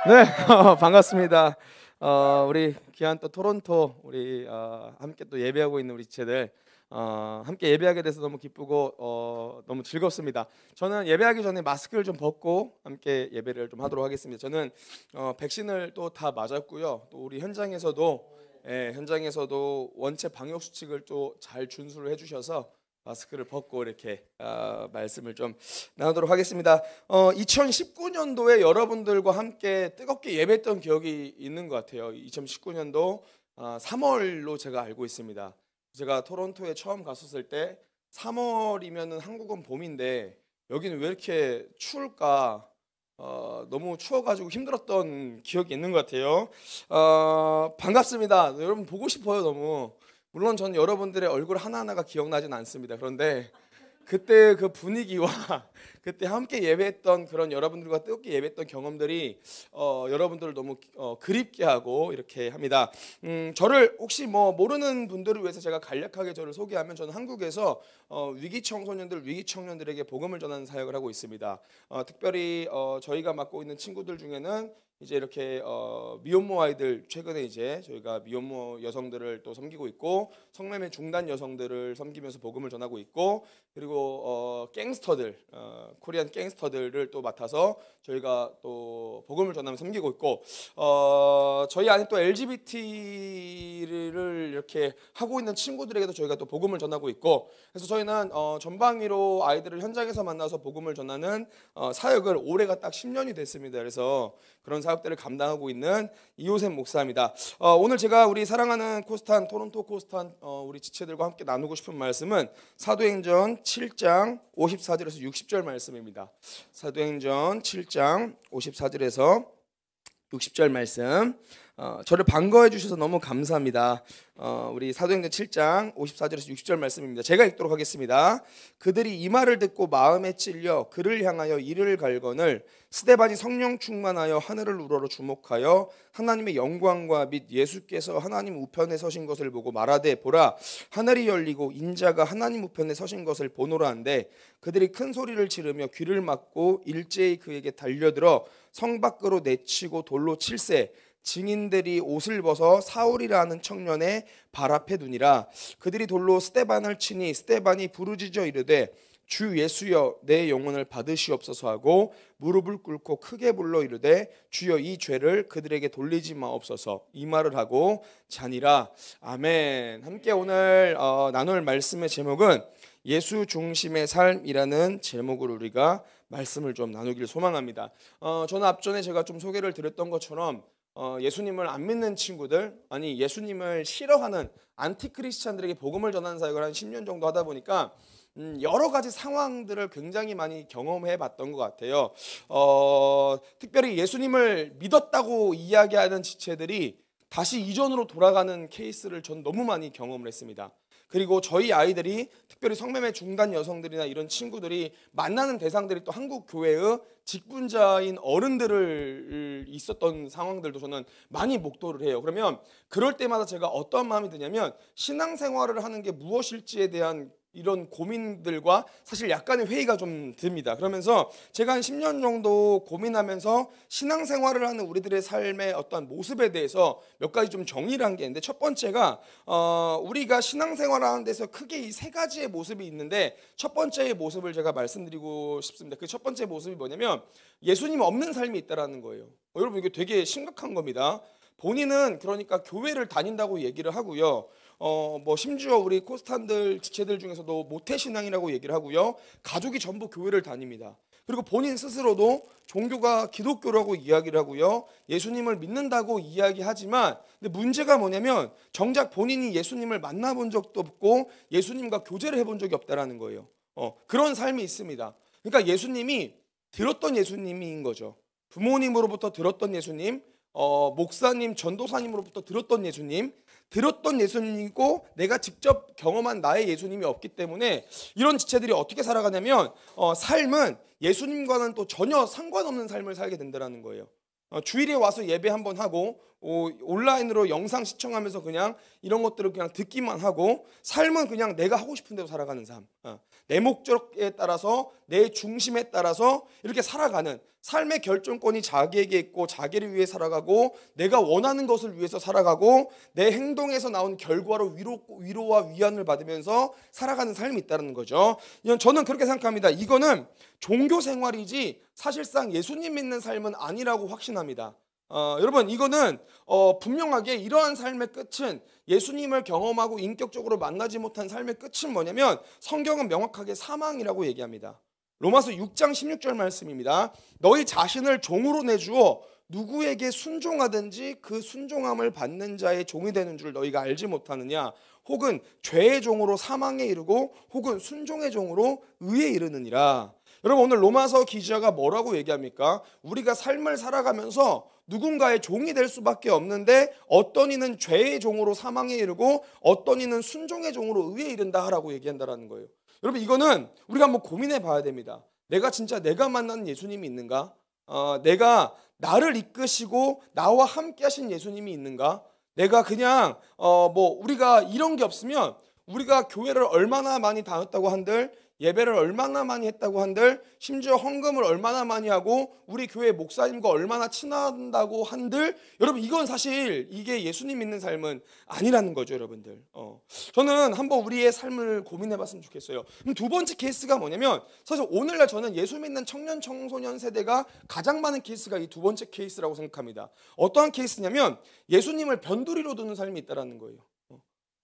네, 반갑습니다. 우리 귀한 또 토론토 우리 함께 또 예배하고 있는 우리 지체들 함께 예배하게 돼서 너무 기쁘고 너무 즐겁습니다. 저는 예배하기 전에 마스크를 좀 벗고 함께 예배를 좀 하도록 하겠습니다. 저는 백신을 또 다 맞았고요. 또 우리 현장에서도 원체 방역 수칙을 또 잘 준수를 해주셔서 마스크를 벗고 이렇게 말씀을 좀 나누도록 하겠습니다. 2019년도에 여러분들과 함께 뜨겁게 예배했던 기억이 있는 것 같아요. 2019년도 3월로 제가 알고 있습니다. 제가 토론토에 처음 갔었을 때 3월이면은 한국은 봄인데 여기는 왜 이렇게 추울까? 너무 추워가지고 힘들었던 기억이 있는 것 같아요. 반갑습니다. 여러분 보고 싶어요, 너무. 물론 저는 여러분들의 얼굴 하나하나가 기억나진 않습니다. 그런데 그때 그 분위기와 그때 함께 예배했던 그런 여러분들과 뜨겁게 예배했던 경험들이 여러분들을 너무 그립게 하고 이렇게 합니다. 저를 혹시 모르는 분들을 위해서 제가 간략하게 저를 소개하면, 저는 한국에서 위기 청소년들, 위기 청년들에게 복음을 전하는 사역을 하고 있습니다. 특별히 저희가 맡고 있는 친구들 중에는 이제 이렇게 미혼모 아이들, 최근에 이제 저희가 미혼모 여성들을 또 섬기고 있고, 성매매 중단 여성들을 섬기면서 복음을 전하고 있고, 그리고 갱스터들, 코리안 갱스터들을 또 맡아서 저희가 또 복음을 전하면서 섬기고 있고, 저희 안에 또 LGBT를 이렇게 하고 있는 친구들에게도 저희가 또 복음을 전하고 있고, 그래서 저희는 전방위로 아이들을 현장에서 만나서 복음을 전하는 사역을 올해가 딱 10년이 됐습니다. 그래서 그런 사역들을 감당하고 있는 이호셉 목사입니다. 오늘 제가 우리 사랑하는 코스탄, 토론토 코스탄 우리 지체들과 함께 나누고 싶은 말씀은 사도행전 7장 54절에서 60절 말씀입니다. 사도행전 7장 54절에서 60절 말씀. 저를 반가워해 주셔서 너무 감사합니다. 우리 사도행전 7장 54절에서 60절 말씀입니다. 제가 읽도록 하겠습니다. 그들이 이 말을 듣고 마음에 찔려 그를 향하여 이를 갈거늘 스데반이 성령 충만하여 하늘을 우러러 주목하여 하나님의 영광과 및 예수께서 하나님 우편에 서신 것을 보고 말하되, 보라, 하늘이 열리고 인자가 하나님 우편에 서신 것을 보노라 한데, 그들이 큰 소리를 지르며 귀를 막고 일제히 그에게 달려들어 성 밖으로 내치고 돌로 칠세. 증인들이 옷을 벗어 사울이라 하는 청년의 발 앞에 두니라. 그들이 돌로 스데반을 치니 스데반이 부르짖어 이르되, 주 예수여 내 영혼을 받으시옵소서 하고 무릎을 꿇고 크게 불러 이르되, 주여 이 죄를 그들에게 돌리지 마옵소서. 이 말을 하고 자니라. 아멘. 함께 오늘 나눌 말씀의 제목은 예수 중심의 삶이라는 제목으로 우리가 말씀을 좀 나누길 소망합니다. 저는 앞전에 제가 좀 소개를 드렸던 것처럼 예수님을 안 믿는 친구들, 아니 예수님을 싫어하는 안티크리스찬들에게 복음을 전하는 사역을 한 10년 정도 하다 보니까 여러 가지 상황들을 굉장히 많이 경험해 봤던 것 같아요. 특별히 예수님을 믿었다고 이야기하는 지체들이 다시 이전으로 돌아가는 케이스를 전 너무 많이 경험을 했습니다. 그리고 저희 아이들이, 특별히 성매매 중단 여성들이나 이런 친구들이 만나는 대상들이 또 한국 교회의 직분자인 어른들을 있었던 상황들도 저는 많이 목도를 해요. 그러면 그럴 때마다 제가 어떤 마음이 드냐면, 신앙생활을 하는 게 무엇일지에 대한 이런 고민들과 사실 약간의 회의가 좀 듭니다. 그러면서 제가 한 10년 정도 고민하면서 신앙생활을 하는 우리들의 삶의 어떤 모습에 대해서 몇 가지 좀 정의를 한 게 있는데, 첫 번째가 우리가 신앙생활을 하는 데서 크게 이 세 가지의 모습이 있는데, 첫 번째의 모습을 제가 말씀드리고 싶습니다. 그 첫 번째 모습이 뭐냐면 예수님 없는 삶이 있다라는 거예요. 여러분, 이게 되게 심각한 겁니다. 본인은 그러니까 교회를 다닌다고 얘기를 하고요. 심지어 우리 코스탄들 지체들 중에서도 모태신앙이라고 얘기를 하고요. 가족이 전부 교회를 다닙니다. 그리고 본인 스스로도 종교가 기독교라고 이야기를 하고요. 예수님을 믿는다고 이야기하지만, 근데 문제가 뭐냐면 정작 본인이 예수님을 만나본 적도 없고 예수님과 교제를 해본 적이 없다라는 거예요. 그런 삶이 있습니다. 그러니까 예수님이 들었던 예수님인 거죠. 부모님으로부터 들었던 예수님, 목사님, 전도사님으로부터 들었던 예수님이고 내가 직접 경험한 나의 예수님이 없기 때문에 이런 지체들이 어떻게 살아가냐면 삶은 예수님과는 또 전혀 상관없는 삶을 살게 된다는 거예요. 주일에 와서 예배 한번 하고 온라인으로 영상 시청하면서 그냥 이런 것들을 그냥 듣기만 하고 삶은 그냥 내가 하고 싶은 대로 살아가는 삶. 내 목적에 따라서 내 중심에 따라서 이렇게 살아가는 삶의 결정권이 자기에게 있고 자기를 위해 살아가고 내가 원하는 것을 위해서 살아가고 내 행동에서 나온 결과로 위로와 위안을 받으면서 살아가는 삶이 있다는 거죠. 저는 그렇게 생각합니다. 이거는 종교 생활이지 사실상 예수님 믿는 삶은 아니라고 확신합니다. 여러분 이거는 분명하게 이러한 삶의 끝은 예수님을 경험하고 인격적으로 만나지 못한 삶의 끝은 뭐냐면 성경은 명확하게 사망이라고 얘기합니다. 로마서 6장 16절 말씀입니다. 너희 자신을 종으로 내주어 누구에게 순종하든지 그 순종함을 받는 자의 종이 되는 줄 너희가 알지 못하느냐. 혹은 죄의 종으로 사망에 이르고 혹은 순종의 종으로 의에 이르느니라. 여러분 오늘 로마서 기자가 뭐라고 얘기합니까? 우리가 삶을 살아가면서 누군가의 종이 될 수밖에 없는데 어떤 이는 죄의 종으로 사망에 이르고 어떤 이는 순종의 종으로 의에 이른다라고 얘기한다라는 거예요. 여러분 이거는 우리가 한번 고민해 봐야 됩니다. 내가 진짜 내가 만난 예수님이 있는가? 내가 나를 이끄시고 나와 함께 하신 예수님이 있는가? 내가 그냥 우리가 이런 게 없으면 우리가 교회를 얼마나 많이 다녔다고 한들 예배를 얼마나 많이 했다고 한들 심지어 헌금을 얼마나 많이 하고 우리 교회 목사님과 얼마나 친하다고 한들 여러분 이건 사실 이게 예수님 믿는 삶은 아니라는 거죠 여러분들. 저는 한번 우리의 삶을 고민해 봤으면 좋겠어요. 그럼 두 번째 케이스가 뭐냐면 사실 오늘날 저는 예수 믿는 청년 청소년 세대가 가장 많은 케이스가 이 두 번째 케이스라고 생각합니다. 어떠한 케이스냐면 예수님을 변두리로 두는 삶이 있다는 거예요.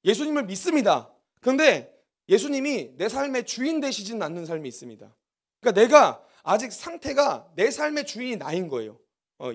예수님을 믿습니다. 그런데 예수님이 내 삶의 주인 되시진 않는 삶이 있습니다. 그러니까 내가 아직 상태가 내 삶의 주인이 나인 거예요.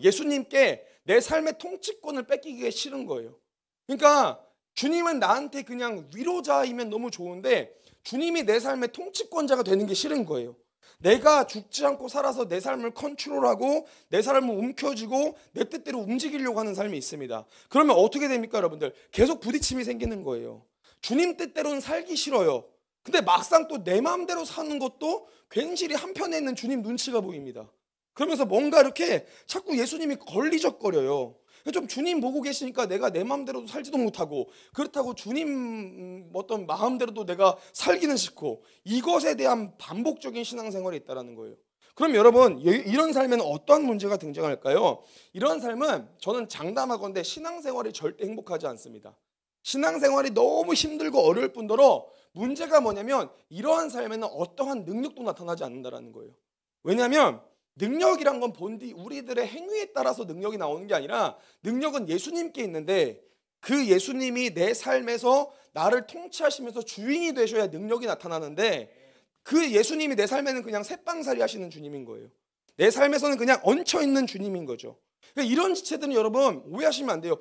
예수님께 내 삶의 통치권을 뺏기기가 싫은 거예요. 그러니까 주님은 나한테 그냥 위로자이면 너무 좋은데 주님이 내 삶의 통치권자가 되는 게 싫은 거예요. 내가 죽지 않고 살아서 내 삶을 컨트롤하고 내 삶을 움켜쥐고 내 뜻대로 움직이려고 하는 삶이 있습니다. 그러면 어떻게 됩니까 여러분들? 계속 부딪힘이 생기는 거예요. 주님 뜻대로는 살기 싫어요. 근데 막상 또 내 마음대로 사는 것도 괜시리 한편에 있는 주님 눈치가 보입니다. 그러면서 뭔가 이렇게 자꾸 예수님이 걸리적거려요. 좀 주님 보고 계시니까 내가 내 마음대로도 살지도 못하고 그렇다고 주님 어떤 마음대로도 내가 살기는 싫고 이것에 대한 반복적인 신앙생활이 있다는 거예요. 그럼 여러분 이런 삶에는 어떠한 문제가 등장할까요? 이런 삶은 저는 장담하건대 신앙생활이 절대 행복하지 않습니다. 신앙생활이 너무 힘들고 어려울 뿐더러 문제가 뭐냐면 이러한 삶에는 어떠한 능력도 나타나지 않는다는 거예요. 왜냐하면 능력이란 건 본디 우리들의 행위에 따라서 능력이 나오는 게 아니라 능력은 예수님께 있는데 그 예수님이 내 삶에서 나를 통치하시면서 주인이 되셔야 능력이 나타나는데 그 예수님이 내 삶에는 그냥 새빵살이 하시는 주님인 거예요. 내 삶에서는 그냥 얹혀있는 주님인 거죠. 이런 지체들은 여러분 오해하시면 안 돼요.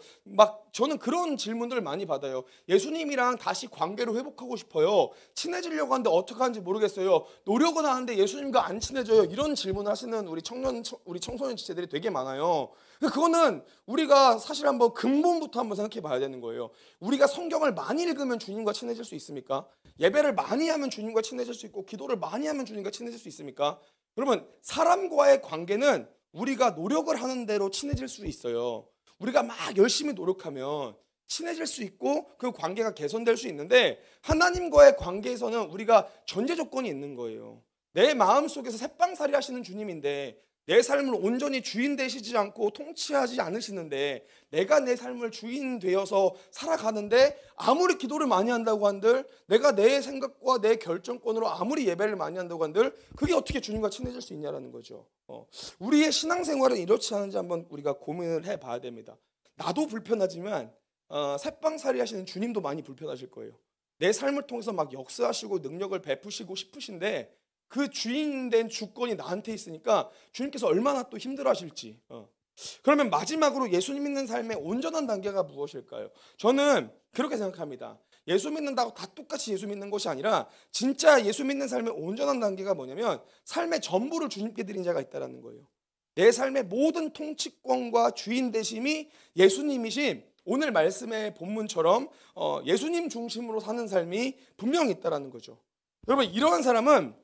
저는 그런 질문들을 많이 받아요. 예수님이랑 다시 관계를 회복하고 싶어요. 친해지려고 하는데 어떻게 하는지 모르겠어요. 노력은 하는데 예수님과 안 친해져요. 이런 질문을 하시는 우리 청소년 지체들이 되게 많아요. 그거는 우리가 사실 한번 근본부터 한번 생각해 봐야 되는 거예요. 우리가 성경을 많이 읽으면 주님과 친해질 수 있습니까? 예배를 많이 하면 주님과 친해질 수 있고 기도를 많이 하면 주님과 친해질 수 있습니까? 여러분 사람과의 관계는 우리가 노력을 하는 대로 친해질 수 있어요. 우리가 막 열심히 노력하면 친해질 수 있고 그 관계가 개선될 수 있는데 하나님과의 관계에서는 우리가 전제 조건이 있는 거예요. 내 마음속에서 새빵살이 하시는 주님인데 내 삶을 온전히 주인 되시지 않고 통치하지 않으시는데 내가 내 삶을 주인 되어서 살아가는데 아무리 기도를 많이 한다고 한들 내가 내 생각과 내 결정권으로 아무리 예배를 많이 한다고 한들 그게 어떻게 주님과 친해질 수 있냐라는 거죠. 우리의 신앙생활은 이렇지 않은지 한번 우리가 고민을 해봐야 됩니다. 나도 불편하지만 새빵살이 하시는 주님도 많이 불편하실 거예요. 내 삶을 통해서 막 역사하시고 능력을 베푸시고 싶으신데 그 주인된 주권이 나한테 있으니까 주님께서 얼마나 또 힘들어하실지. 그러면 마지막으로 예수님 믿는 삶의 온전한 단계가 무엇일까요? 저는 그렇게 생각합니다. 예수 믿는다고 다 똑같이 예수 믿는 것이 아니라 진짜 예수 믿는 삶의 온전한 단계가 뭐냐면 삶의 전부를 주님께 드린 자가 있다는 거예요. 내 삶의 모든 통치권과 주인 되심이 예수님이신 오늘 말씀의 본문처럼 예수님 중심으로 사는 삶이 분명히 있다는 거죠. 여러분 이러한 사람은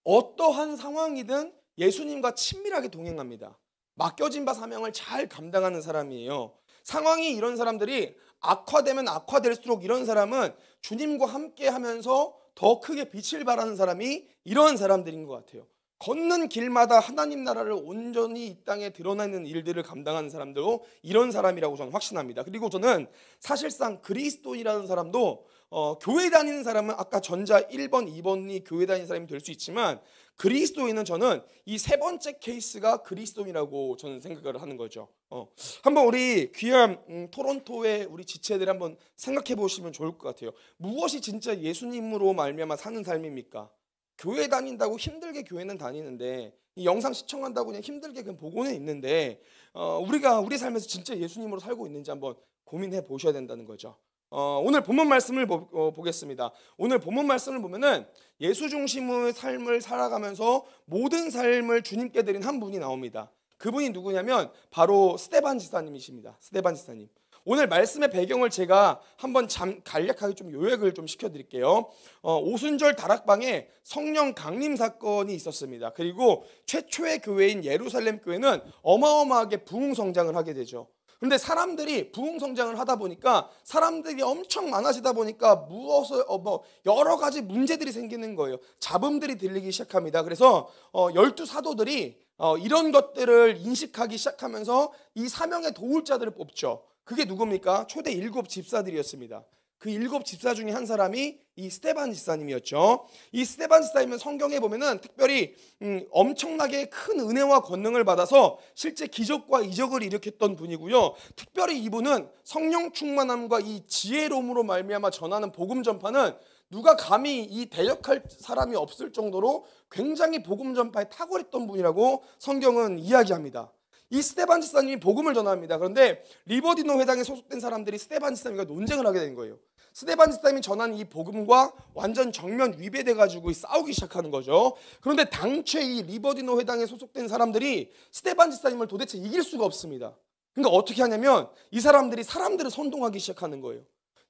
어떠한 상황이든 예수님과 친밀하게 동행합니다. 맡겨진 바 사명을 잘 감당하는 사람이에요. 상황이 이런 사람들이 악화되면 악화될수록 이런 사람은 주님과 함께 하면서 더 크게 빛을 발하는 사람이 이러한 사람들인 것 같아요. 걷는 길마다 하나님 나라를 온전히 이 땅에 드러내는 일들을 감당하는 사람도 이런 사람이라고 저는 확신합니다. 그리고 저는 사실상 그리스도인이라는 사람도 교회 다니는 사람은 아까 전자 1번, 2번이 교회 다니는 사람이 될 수 있지만 그리스도인은 저는 이 세 번째 케이스가 그리스도인이라고 저는 생각을 하는 거죠. 한번 우리 귀한 토론토의 우리 지체들 한번 생각해 보시면 좋을 것 같아요. 무엇이 진짜 예수님으로 말미암아 사는 삶입니까? 교회 다닌다고 힘들게 교회는 다니는데 이 영상 시청한다고 그냥 힘들게 그냥 보고는 있는데 우리가 우리 삶에서 진짜 예수님으로 살고 있는지 한번 고민해 보셔야 된다는 거죠. 오늘 본문 말씀을 보겠습니다. 오늘 본문 말씀을 보면은 예수 중심의 삶을 살아가면서 모든 삶을 주님께 드린 한 분이 나옵니다. 그분이 누구냐면 바로 스데반 지사님이십니다. 스데반 지사님. 오늘 말씀의 배경을 제가 한번 간략하게 좀 요약을 좀 시켜드릴게요. 오순절 다락방에 성령 강림 사건이 있었습니다. 그리고 최초의 교회인 예루살렘 교회는 어마어마하게 부흥성장을 하게 되죠. 그런데 사람들이 부흥성장을 하다 보니까 사람들이 엄청 많아지다 보니까 여러 가지 문제들이 생기는 거예요. 잡음들이 들리기 시작합니다. 그래서 12사도들이 이런 것들을 인식하기 시작하면서 이 사명에 도울 자들을 뽑죠. 그게 누굽니까? 초대 7 집사들이었습니다. 그 7 집사 중에 한 사람이 이 스데반 집사님이었죠. 이 스데반 집사님은 성경에 보면은 특별히 엄청나게 큰 은혜와 권능을 받아서 실제 기적과 이적을 일으켰던 분이고요. 특별히 이분은 성령 충만함과 이 지혜로움으로 말미암아 전하는 복음 전파는 누가 감히 이 대적할 사람이 없을 정도로 굉장히 복음 전파에 탁월했던 분이라고 성경은 이야기합니다. 이 스데반 집사님이 복음을 전합니다. 그런데 리버디노 회당에 소속된 사람들이 스데반 집사님과 논쟁을 하게 된 거예요. 스데반 집사님이 전한 이 복음과 완전 정면 위배돼가지고 싸우기 시작하는 거죠. 그런데 당최 이 리버디노 회당에 소속된 사람들이 스데반 집사님을 도대체 이길 수가 없습니다. 그러니까 어떻게 하냐면 이 사람들이 사람들을 선동하기 시작하는 거예요.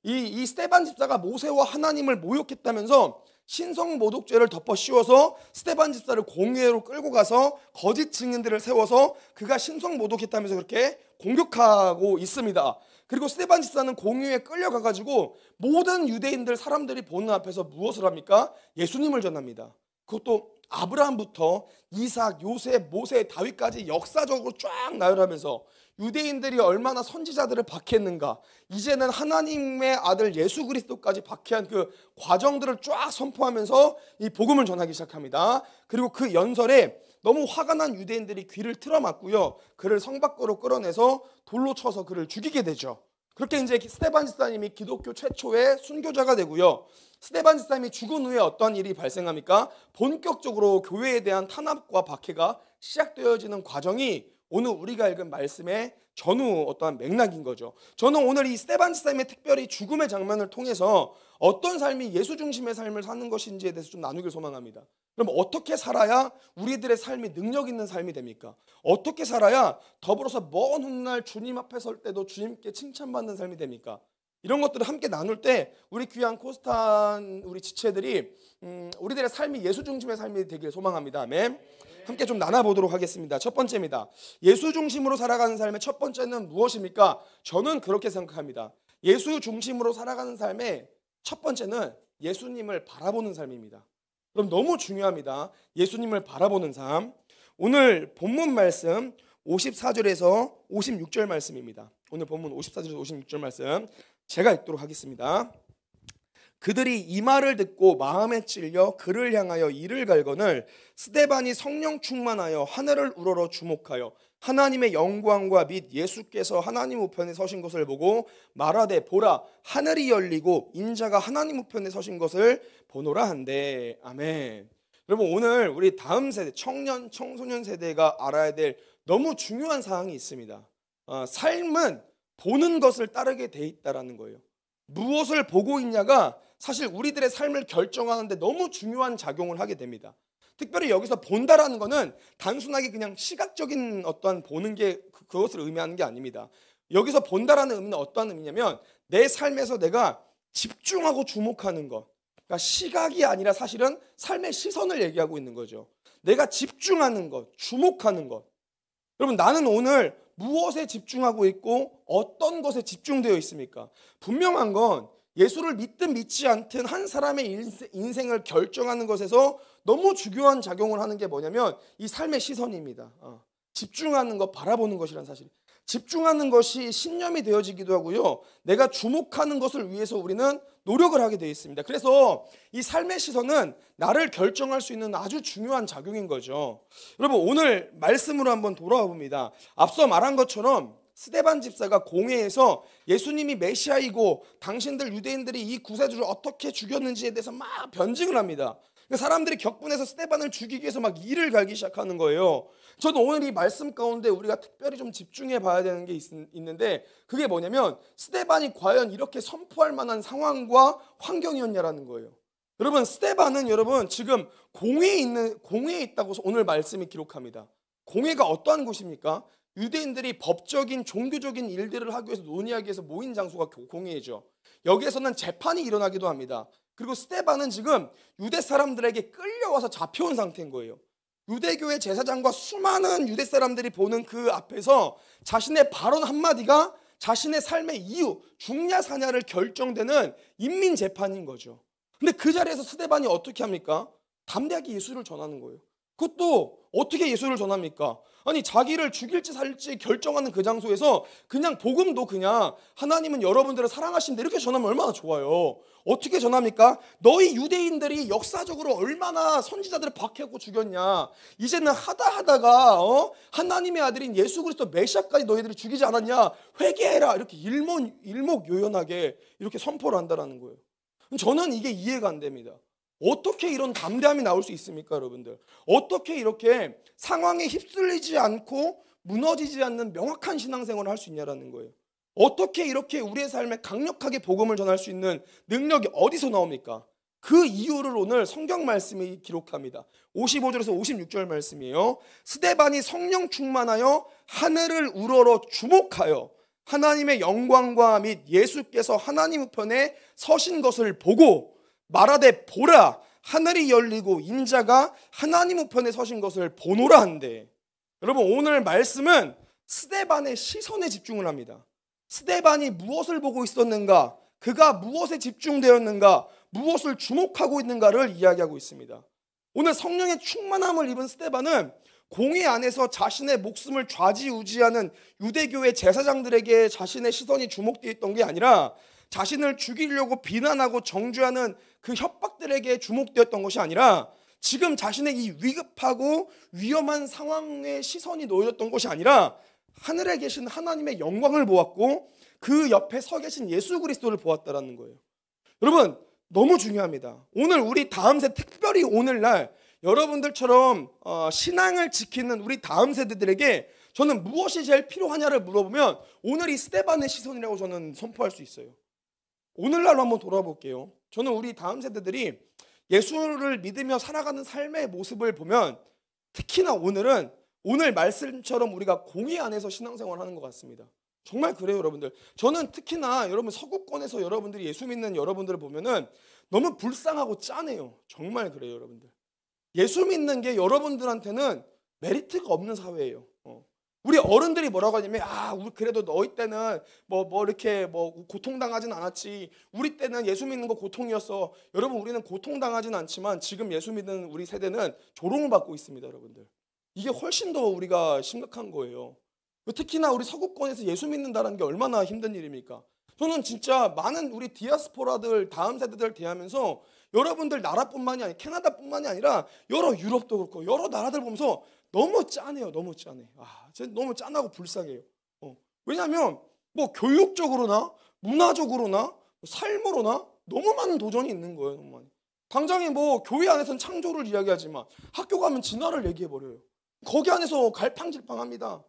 이 스데반 집사가 모세와 하나님을 모욕했다면서 신성모독죄를 덮어 씌워서 스데반 집사를 공회로 끌고 가서 거짓 증인들을 세워서 그가 신성모독했다면서 그렇게 공격하고 있습니다. 그리고 스데반 집사는 공회에 끌려가가지고 모든 유대인들 사람들이 보는 앞에서 무엇을 합니까? 예수님을 전합니다. 그것도 아브라함부터 이삭, 요셉, 모세, 다윗까지 역사적으로 쫙 나열하면서 유대인들이 얼마나 선지자들을 박해했는가, 이제는 하나님의 아들 예수 그리스도까지 박해한 그 과정들을 쫙 선포하면서 이 복음을 전하기 시작합니다. 그리고 그 연설에 너무 화가 난 유대인들이 귀를 틀어막고요, 그를 성 밖으로 끌어내서 돌로 쳐서 그를 죽이게 되죠. 그렇게 이제 스데반 집사님이 기독교 최초의 순교자가 되고요. 스데반 집사님이 죽은 후에 어떤 일이 발생합니까? 본격적으로 교회에 대한 탄압과 박해가 시작되어지는 과정이 오늘 우리가 읽은 말씀의 전후 어떠한 맥락인 거죠. 저는 오늘 이 스데반 집사님의 특별히 죽음의 장면을 통해서 어떤 삶이 예수 중심의 삶을 사는 것인지에 대해서 좀 나누길 소망합니다. 그럼 어떻게 살아야 우리들의 삶이 능력 있는 삶이 됩니까? 어떻게 살아야 더불어서 먼 훗날 주님 앞에 설 때도 주님께 칭찬받는 삶이 됩니까? 이런 것들을 함께 나눌 때 우리 귀한 코스탄 우리 지체들이 우리들의 삶이 예수 중심의 삶이 되길 소망합니다. 아멘. 함께 좀 나눠보도록 하겠습니다. 첫 번째입니다. 예수 중심으로 살아가는 삶의 첫 번째는 무엇입니까? 저는 그렇게 생각합니다. 예수 중심으로 살아가는 삶의 첫 번째는 예수님을 바라보는 삶입니다. 그럼 너무 중요합니다. 예수님을 바라보는 삶. 오늘 본문 말씀 54절에서 56절 말씀입니다. 오늘 본문 54절에서 56절 말씀 제가 읽도록 하겠습니다. 그들이 이 말을 듣고 마음에 찔려 그를 향하여 이를 갈거늘 스데반이 성령 충만하여 하늘을 우러러 주목하여 하나님의 영광과 및 예수께서 하나님 우편에 서신 것을 보고 말하되 보라 하늘이 열리고 인자가 하나님 우편에 서신 것을 보노라 한대. 아멘. 여러분 오늘 우리 다음 세대 청년 청소년 세대가 알아야 될 너무 중요한 사항이 있습니다. 삶은 보는 것을 따르게 돼 있다라는 거예요. 무엇을 보고 있냐가 사실 우리들의 삶을 결정하는데 너무 중요한 작용을 하게 됩니다. 특별히 여기서 본다라는 것은 단순하게 그냥 시각적인 어떠한 보는 게 그것을 의미하는 게 아닙니다. 여기서 본다라는 의미는 어떠한 의미냐면 내 삶에서 내가 집중하고 주목하는 것. 그러니까 시각이 아니라 사실은 삶의 시선을 얘기하고 있는 거죠. 내가 집중하는 것, 주목하는 것. 여러분 나는 오늘 무엇에 집중하고 있고 어떤 것에 집중되어 있습니까? 분명한 건 예수를 믿든 믿지 않든 한 사람의 인생을 결정하는 것에서 너무 중요한 작용을 하는 게 뭐냐면 이 삶의 시선입니다. 집중하는 것, 바라보는 것이란 사실. 집중하는 것이 신념이 되어지기도 하고요. 내가 주목하는 것을 위해서 우리는 노력을 하게 되어 있습니다. 그래서 이 삶의 시선은 나를 결정할 수 있는 아주 중요한 작용인 거죠. 여러분, 오늘 말씀으로 한번 돌아와 봅니다. 앞서 말한 것처럼 스데반 집사가 공회에서 예수님이 메시아이고 당신들 유대인들이 이 구세주를 어떻게 죽였는지에 대해서 막 변증을 합니다. 사람들이 격분해서 스데반을 죽이기 위해서 막 이를 갈기 시작하는 거예요. 저는 오늘 이 말씀 가운데 우리가 특별히 좀 집중해 봐야 되는 게 있는데, 그게 뭐냐면 스데반이 과연 이렇게 선포할 만한 상황과 환경이었냐라는 거예요. 여러분, 스데반은 여러분 지금 공회에 있다고 오늘 말씀이 기록합니다. 공회가 어떠한 곳입니까? 유대인들이 법적인 종교적인 일들을 하기 위해서 논의하기 위해서 모인 장소가 공회이죠. 여기에서는 재판이 일어나기도 합니다. 그리고 스데반은 지금 유대 사람들에게 끌려와서 잡혀온 상태인 거예요. 유대교회 제사장과 수많은 유대 사람들이 보는 그 앞에서 자신의 발언 한마디가 자신의 삶의 이유, 죽냐 사냐를 결정되는 인민재판인 거죠. 근데 그 자리에서 스데반이 어떻게 합니까? 담대하게 예수를 전하는 거예요. 그것도 어떻게 예수를 전합니까? 아니, 자기를 죽일지 살릴지 결정하는 그 장소에서 그냥 복음도 그냥 하나님은 여러분들을 사랑하신다 이렇게 전하면 얼마나 좋아요. 어떻게 전합니까? 너희 유대인들이 역사적으로 얼마나 선지자들을 박해하고 죽였냐. 이제는 하다가 하나님의 아들인 예수 그리스도 메시아까지 너희들이 죽이지 않았냐. 회개해라. 이렇게 일목요연하게 이렇게 선포를 한다는 거예요. 저는 이게 이해가 안 됩니다. 어떻게 이런 담대함이 나올 수 있습니까, 여러분들? 어떻게 이렇게 상황에 휩쓸리지 않고 무너지지 않는 명확한 신앙생활을 할 수 있냐라는 거예요. 어떻게 이렇게 우리의 삶에 강력하게 복음을 전할 수 있는 능력이 어디서 나옵니까? 그 이유를 오늘 성경 말씀이 기록합니다. 55절에서 56절 말씀이에요. 스데반이 성령 충만하여 하늘을 우러러 주목하여 하나님의 영광과 및 예수께서 하나님 우편에 서신 것을 보고 말하되 보라, 하늘이 열리고 인자가 하나님 우편에 서신 것을 보노라 한대. 여러분, 오늘 말씀은 스데반의 시선에 집중을 합니다. 스데반이 무엇을 보고 있었는가, 그가 무엇에 집중되었는가, 무엇을 주목하고 있는가를 이야기하고 있습니다. 오늘 성령의 충만함을 입은 스데반은 공회 안에서 자신의 목숨을 좌지우지하는 유대교회 제사장들에게 자신의 시선이 주목되어 있던 게 아니라 자신을 죽이려고 비난하고 정죄하는 그 협박들에게 주목되었던 것이 아니라 지금 자신의 이 위급하고 위험한 상황에 시선이 놓여졌던 것이 아니라 하늘에 계신 하나님의 영광을 보았고 그 옆에 서 계신 예수 그리스도를 보았다라는 거예요. 여러분, 너무 중요합니다. 오늘 우리 다음 세, 특별히 오늘날 여러분들처럼 신앙을 지키는 우리 다음 세대들에게 저는 무엇이 제일 필요하냐를 물어보면 오늘 이 스데반의 시선이라고 저는 선포할 수 있어요. 오늘날로 한번 돌아볼게요. 저는 우리 다음 세대들이 예수를 믿으며 살아가는 삶의 모습을 보면 특히나 오늘 말씀처럼 우리가 공의 안에서 신앙생활을 하는 것 같습니다. 정말 그래요, 여러분들. 저는 특히나 여러분 서구권에서 여러분들이 예수 믿는 여러분들을 보면은 너무 불쌍하고 짠해요. 정말 그래요, 여러분들. 예수 믿는 게 여러분들한테는 메리트가 없는 사회예요. 우리 어른들이 뭐라고 하냐면 우리 그래도 너희 때는 뭐 이렇게 고통당하진 않았지. 우리 때는 예수 믿는 거 고통이었어. 여러분, 우리는 고통당하진 않지만 지금 예수 믿는 우리 세대는 조롱을 받고 있습니다, 여러분들. 이게 훨씬 더 우리가 심각한 거예요. 특히나 우리 서구권에서 예수 믿는다는 게 얼마나 힘든 일입니까? 저는 진짜 많은 우리 디아스포라들 다음 세대들 대하면서 여러분들 나라뿐만이 아니라 캐나다뿐만이 아니라 여러 유럽도 그렇고 여러 나라들 보면서 너무 짠해요. 너무 짠해. 진짜 너무 짠하고 불쌍해요. 왜냐하면 뭐 교육적으로나 문화적으로나 삶으로나 너무 많은 도전이 있는 거예요. 너무 많이. 당장에 뭐 교회 안에서는 창조를 이야기하지만 학교 가면 진화를 얘기해버려요. 거기 안에서 갈팡질팡합니다.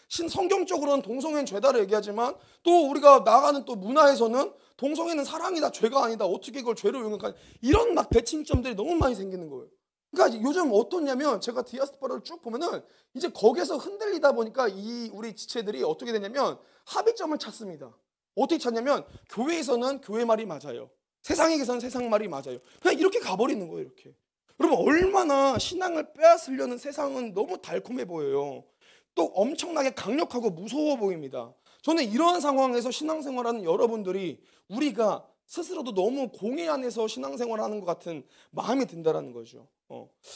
신성경적으로는 동성애는 죄다를 얘기하지만 또 우리가 나가는 또 문화에서는 동성애는 사랑이다, 죄가 아니다, 어떻게 이걸 죄로 용역하냐, 이런 막 대칭점들이 너무 많이 생기는 거예요. 그러니까 요즘 어떠냐면 제가 디아스포라를 쭉 보면은 이제 거기에서 흔들리다 보니까 이 우리 지체들이 어떻게 되냐면 합의점을 찾습니다. 어떻게 찾냐면 교회에서는 교회 말이 맞아요. 세상에게서는 세상 말이 맞아요. 그냥 이렇게 가버리는 거예요, 이렇게. 여러분, 얼마나 신앙을 빼앗으려는 세상은 너무 달콤해 보여요. 또 엄청나게 강력하고 무서워 보입니다. 저는 이런 상황에서 신앙생활하는 여러분들이 우리가 스스로도 너무 공회 안에서 신앙생활하는 것 같은 마음이 든다라는 거죠.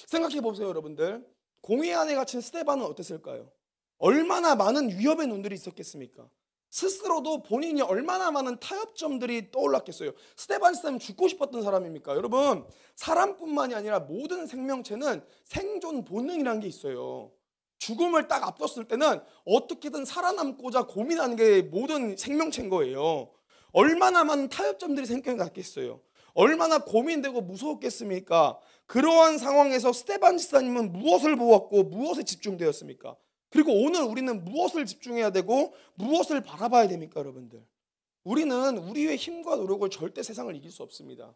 생각해 보세요, 여러분들. 공회 안에 갇힌 스데반은 어땠을까요? 얼마나 많은 위협의 눈들이 있었겠습니까? 스스로도 본인이 얼마나 많은 타협점들이 떠올랐겠어요. 스데반 씨는 죽고 싶었던 사람입니까? 여러분, 사람뿐만이 아니라 모든 생명체는 생존 본능이라는 게 있어요. 죽음을 딱 앞뒀을 때는 어떻게든 살아남고자 고민하는 게 모든 생명체인 거예요. 얼마나 많은 타협점들이 생겨났겠어요. 얼마나 고민되고 무서웠겠습니까? 그러한 상황에서 스데반 집사님은 무엇을 보았고 무엇에 집중되었습니까? 그리고 오늘 우리는 무엇을 집중해야 되고 무엇을 바라봐야 됩니까, 여러분들? 우리는 우리의 힘과 노력을 절대 세상을 이길 수 없습니다.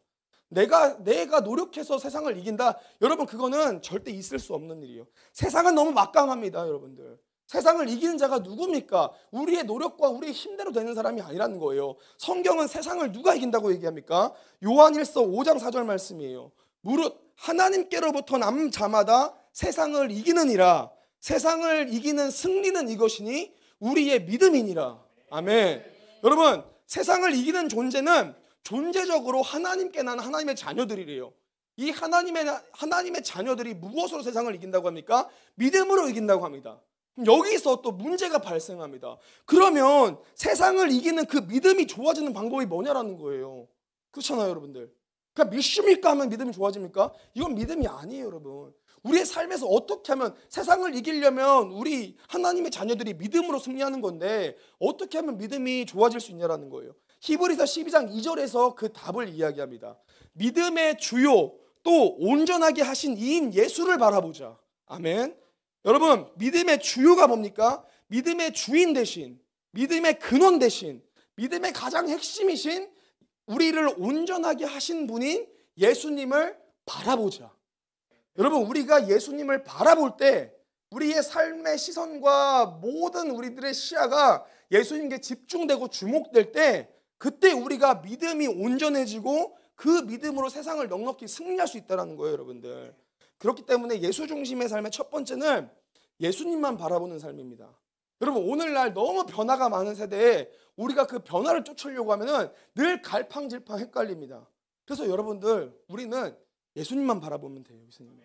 내가 노력해서 세상을 이긴다? 여러분, 그거는 절대 있을 수 없는 일이에요. 세상은 너무 막강합니다, 여러분들. 세상을 이기는 자가 누굽니까? 우리의 노력과 우리의 힘대로 되는 사람이 아니라는 거예요. 성경은 세상을 누가 이긴다고 얘기합니까? 요한일서 5장 4절 말씀이에요. 무릇 하나님께로부터 난 자마다 세상을 이기느니라. 세상을 이기는 승리는 이것이니 우리의 믿음이니라. 아멘. 여러분, 세상을 이기는 존재는 존재적으로 하나님께 난 하나님의 자녀들이래요. 이 하나님의 자녀들이 무엇으로 세상을 이긴다고 합니까? 믿음으로 이긴다고 합니다. 여기서 또 문제가 발생합니다. 그러면 세상을 이기는 그 믿음이 좋아지는 방법이 뭐냐라는 거예요. 그렇잖아요, 여러분들. 그냥 믿습니까 하면 믿음이 좋아집니까? 이건 믿음이 아니에요, 여러분. 우리의 삶에서 어떻게 하면 세상을 이기려면 우리 하나님의 자녀들이 믿음으로 승리하는 건데 어떻게 하면 믿음이 좋아질 수 있냐라는 거예요. 히브리서 12장 2절에서 그 답을 이야기합니다. 믿음의 주요 또 온전하게 하신 이인 예수를 바라보자. 아멘. 여러분, 믿음의 주요가 뭡니까? 믿음의 주인 대신, 믿음의 근원 대신, 믿음의 가장 핵심이신 우리를 온전하게 하신 분인 예수님을 바라보자. 여러분, 우리가 예수님을 바라볼 때 우리의 삶의 시선과 모든 우리들의 시야가 예수님께 집중되고 주목될 때 그때 우리가 믿음이 온전해지고 그 믿음으로 세상을 넉넉히 승리할 수 있다는 거예요, 여러분들. 그렇기 때문에 예수 중심의 삶의 첫 번째는 예수님만 바라보는 삶입니다. 여러분, 오늘날 너무 변화가 많은 세대에 우리가 그 변화를 쫓으려고 하면은 늘 갈팡질팡 헷갈립니다. 그래서 여러분들, 우리는 예수님만 바라보면 돼요. 예수님.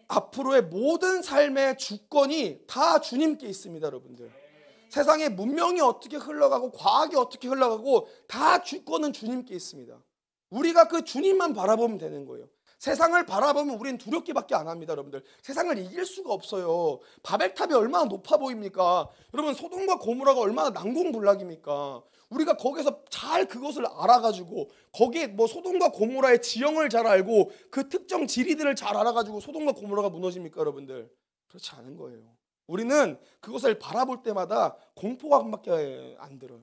앞으로의 모든 삶의 주권이 다 주님께 있습니다, 여러분들. 세상의 문명이 어떻게 흘러가고 과학이 어떻게 흘러가고 다 주권은 주님께 있습니다. 우리가 그 주님만 바라보면 되는 거예요. 세상을 바라보면 우리는 두렵기밖에 안 합니다, 여러분들. 세상을 이길 수가 없어요. 바벨탑이 얼마나 높아 보입니까? 여러분, 소돔과 고모라가 얼마나 난공불락입니까? 우리가 거기서 잘 그것을 알아가지고 거기에 뭐 소돔과 고모라의 지형을 잘 알고 그 특정 지리들을 잘 알아가지고 소돔과 고모라가 무너집니까, 여러분들? 그렇지 않은 거예요. 우리는 그것을 바라볼 때마다 공포감밖에 안 들어요.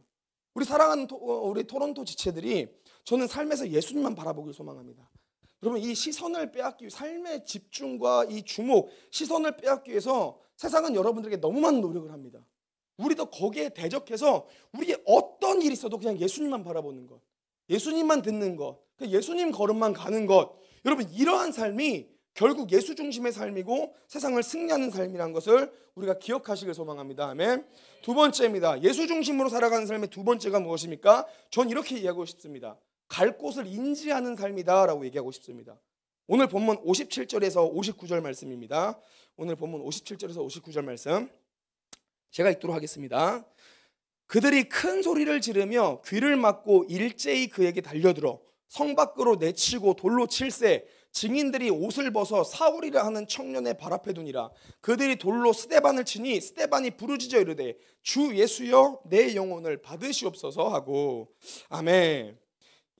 우리 사랑하는 우리 토론토 지체들이 저는 삶에서 예수님만 바라보길 소망합니다. 여러분, 이 시선을 빼앗기 위해 삶의 집중과 이 주목, 시선을 빼앗기 위해서 세상은 여러분들에게 너무 많은 노력을 합니다. 우리도 거기에 대적해서 우리의 어떤 일이 있어도 그냥 예수님만 바라보는 것, 예수님만 듣는 것, 예수님 걸음만 가는 것. 여러분, 이러한 삶이 결국 예수 중심의 삶이고 세상을 승리하는 삶이라는 것을 우리가 기억하시길 소망합니다. 아멘. 두 번째입니다. 예수 중심으로 살아가는 삶의 두 번째가 무엇입니까? 전 이렇게 이야기하고 싶습니다. 갈 곳을 인지하는 삶이다 라고 얘기하고 싶습니다. 오늘 본문 57절에서 59절 말씀입니다. 오늘 본문 57절에서 59절 말씀 제가 읽도록 하겠습니다. 그들이 큰 소리를 지르며 귀를 막고 일제히 그에게 달려들어 성 밖으로 내치고 돌로 칠세. 증인들이 옷을 벗어 사울이라 하는 청년의 발 앞에 두니라. 그들이 돌로 스데반을 치니 스데반이 부르짖어 이르되 주 예수여 내 영혼을 받으시옵소서 하고. 아멘.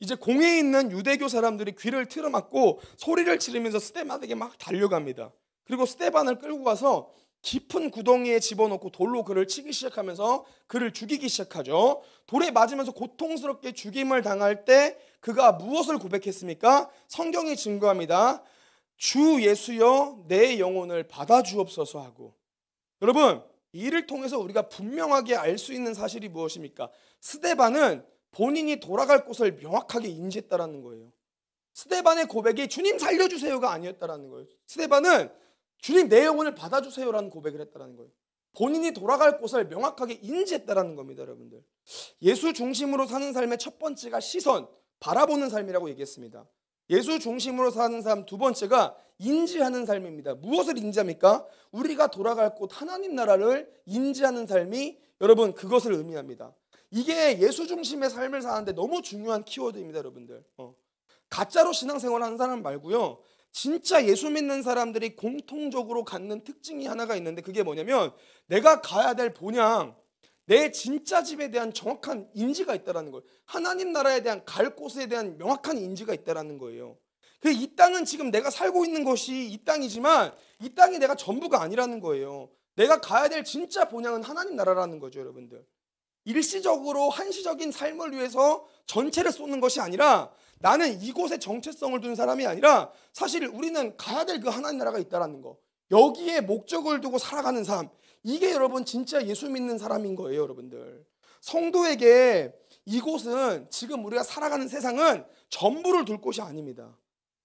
이제 공회에 있는 유대교 사람들이 귀를 틀어막고 소리를 지르면서 스데반에게 막 달려갑니다. 그리고 스데반을 끌고 가서 깊은 구덩이에 집어넣고 돌로 그를 치기 시작하면서 그를 죽이기 시작하죠. 돌에 맞으면서 고통스럽게 죽임을 당할 때 그가 무엇을 고백했습니까? 성경이 증거합니다. 주 예수여 내 영혼을 받아주옵소서 하고. 여러분, 이를 통해서 우리가 분명하게 알 수 있는 사실이 무엇입니까? 스데반은 본인이 돌아갈 곳을 명확하게 인지했다라는 거예요. 스데반의 고백이 주님 살려주세요가 아니었다라는 거예요. 스데반은 주님 내 영혼을 받아주세요라는 고백을 했다라는 거예요. 본인이 돌아갈 곳을 명확하게 인지했다라는 겁니다, 여러분들. 예수 중심으로 사는 삶의 첫 번째가 시선, 바라보는 삶이라고 얘기했습니다. 예수 중심으로 사는 삶 두 번째가 인지하는 삶입니다. 무엇을 인지합니까? 우리가 돌아갈 곳 하나님 나라를 인지하는 삶이 여러분 그것을 의미합니다. 이게 예수 중심의 삶을 사는데 너무 중요한 키워드입니다, 여러분들. 가짜로 신앙생활 하는 사람 말고요. 진짜 예수 믿는 사람들이 공통적으로 갖는 특징이 하나가 있는데 그게 뭐냐면 내가 가야 될 본향, 내 진짜 집에 대한 정확한 인지가 있다라는 거예요. 하나님 나라에 대한 갈 곳에 대한 명확한 인지가 있다라는 거예요. 이 땅은 지금 내가 살고 있는 것이 이 땅이지만 이 땅이 내가 전부가 아니라는 거예요. 내가 가야 될 진짜 본향은 하나님 나라라는 거죠, 여러분들. 일시적으로 한시적인 삶을 위해서 전체를 쏟는 것이 아니라 나는 이곳에 정체성을 둔 사람이 아니라 사실 우리는 가야 될 그 하나님 나라가 있다라는 거. 여기에 목적을 두고 살아가는 삶. 이게 여러분 진짜 예수 믿는 사람인 거예요, 여러분들. 성도에게 이곳은 지금 우리가 살아가는 세상은 전부를 둘 곳이 아닙니다.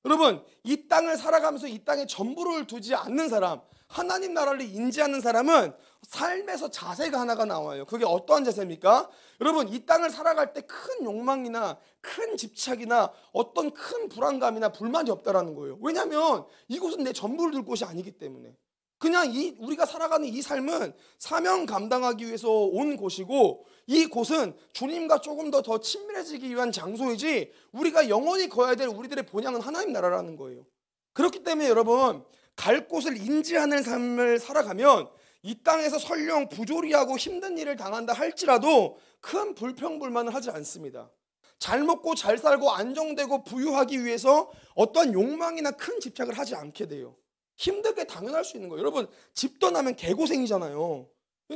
여러분 이 땅을 살아가면서 이 땅에 전부를 두지 않는 사람, 하나님 나라를 인지하는 사람은 삶에서 자세가 하나가 나와요. 그게 어떠한 자세입니까? 여러분 이 땅을 살아갈 때 큰 욕망이나 큰 집착이나 어떤 큰 불안감이나 불만이 없다라는 거예요. 왜냐하면 이곳은 내 전부를 둘 곳이 아니기 때문에. 그냥 우리가 살아가는 이 삶은 사명 감당하기 위해서 온 곳이고 이 곳은 주님과 조금 더 친밀해지기 위한 장소이지 우리가 영원히 거야 될 우리들의 본향은 하나님 나라라는 거예요. 그렇기 때문에 여러분 갈 곳을 인지하는 삶을 살아가면 이 땅에서 설령 부조리하고 힘든 일을 당한다 할지라도 큰 불평불만을 하지 않습니다. 잘 먹고 잘 살고 안정되고 부유하기 위해서 어떠한 욕망이나 큰 집착을 하지 않게 돼요. 힘들게 당연할 수 있는 거예요. 여러분 집 떠나면 개고생이잖아요.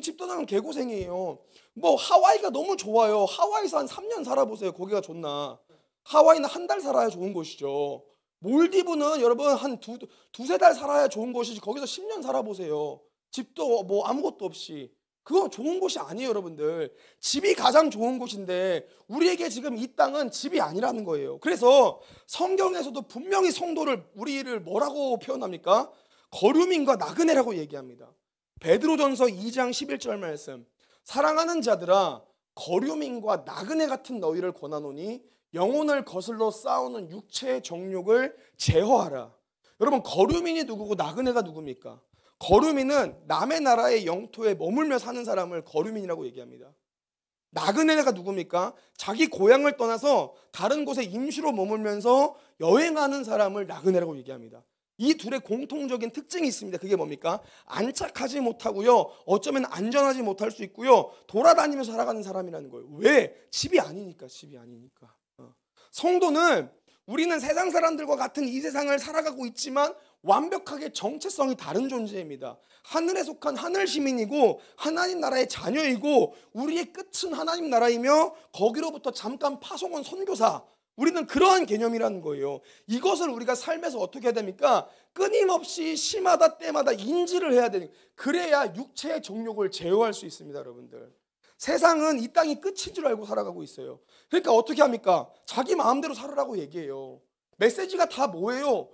집 떠나면 개고생이에요. 뭐 하와이가 너무 좋아요. 하와이에서 한 3년 살아보세요. 거기가 좋나. 하와이는 한 달 살아야 좋은 곳이죠. 몰디브는 여러분 한 두세 달 살아야 좋은 곳이지 거기서 10년 살아보세요. 집도 뭐 아무것도 없이. 그건 좋은 곳이 아니에요, 여러분들. 집이 가장 좋은 곳인데 우리에게 지금 이 땅은 집이 아니라는 거예요. 그래서 성경에서도 분명히 성도를 우리를 뭐라고 표현합니까? 거류민과 나그네라고 얘기합니다. 베드로전서 2장 11절 말씀. 사랑하는 자들아 거류민과 나그네 같은 너희를 권하노니 영혼을 거슬러 싸우는 육체의 정욕을 제어하라. 여러분 거류민이 누구고 나그네가 누굽니까? 거류민은 남의 나라의 영토에 머물며 사는 사람을 거류민이라고 얘기합니다. 나그네가 누굽니까? 자기 고향을 떠나서 다른 곳에 임시로 머물면서 여행하는 사람을 나그네라고 얘기합니다. 이 둘의 공통적인 특징이 있습니다. 그게 뭡니까? 안착하지 못하고요. 어쩌면 안전하지 못할 수 있고요. 돌아다니면서 살아가는 사람이라는 거예요. 왜? 집이 아니니까. 집이 아니니까. 성도는 우리는 세상 사람들과 같은 이 세상을 살아가고 있지만 완벽하게 정체성이 다른 존재입니다. 하늘에 속한 하늘 시민이고 하나님 나라의 자녀이고 우리의 끝은 하나님 나라이며 거기로부터 잠깐 파송한 선교사. 우리는 그러한 개념이라는 거예요. 이것을 우리가 삶에서 어떻게 해야 됩니까? 끊임없이 시마다 때마다 인지를 해야 되는. 그래야 육체의 정욕을 제어할 수 있습니다, 여러분들. 세상은 이 땅이 끝인 줄 알고 살아가고 있어요. 그러니까 어떻게 합니까? 자기 마음대로 살으라고 얘기해요. 메시지가 다 뭐예요?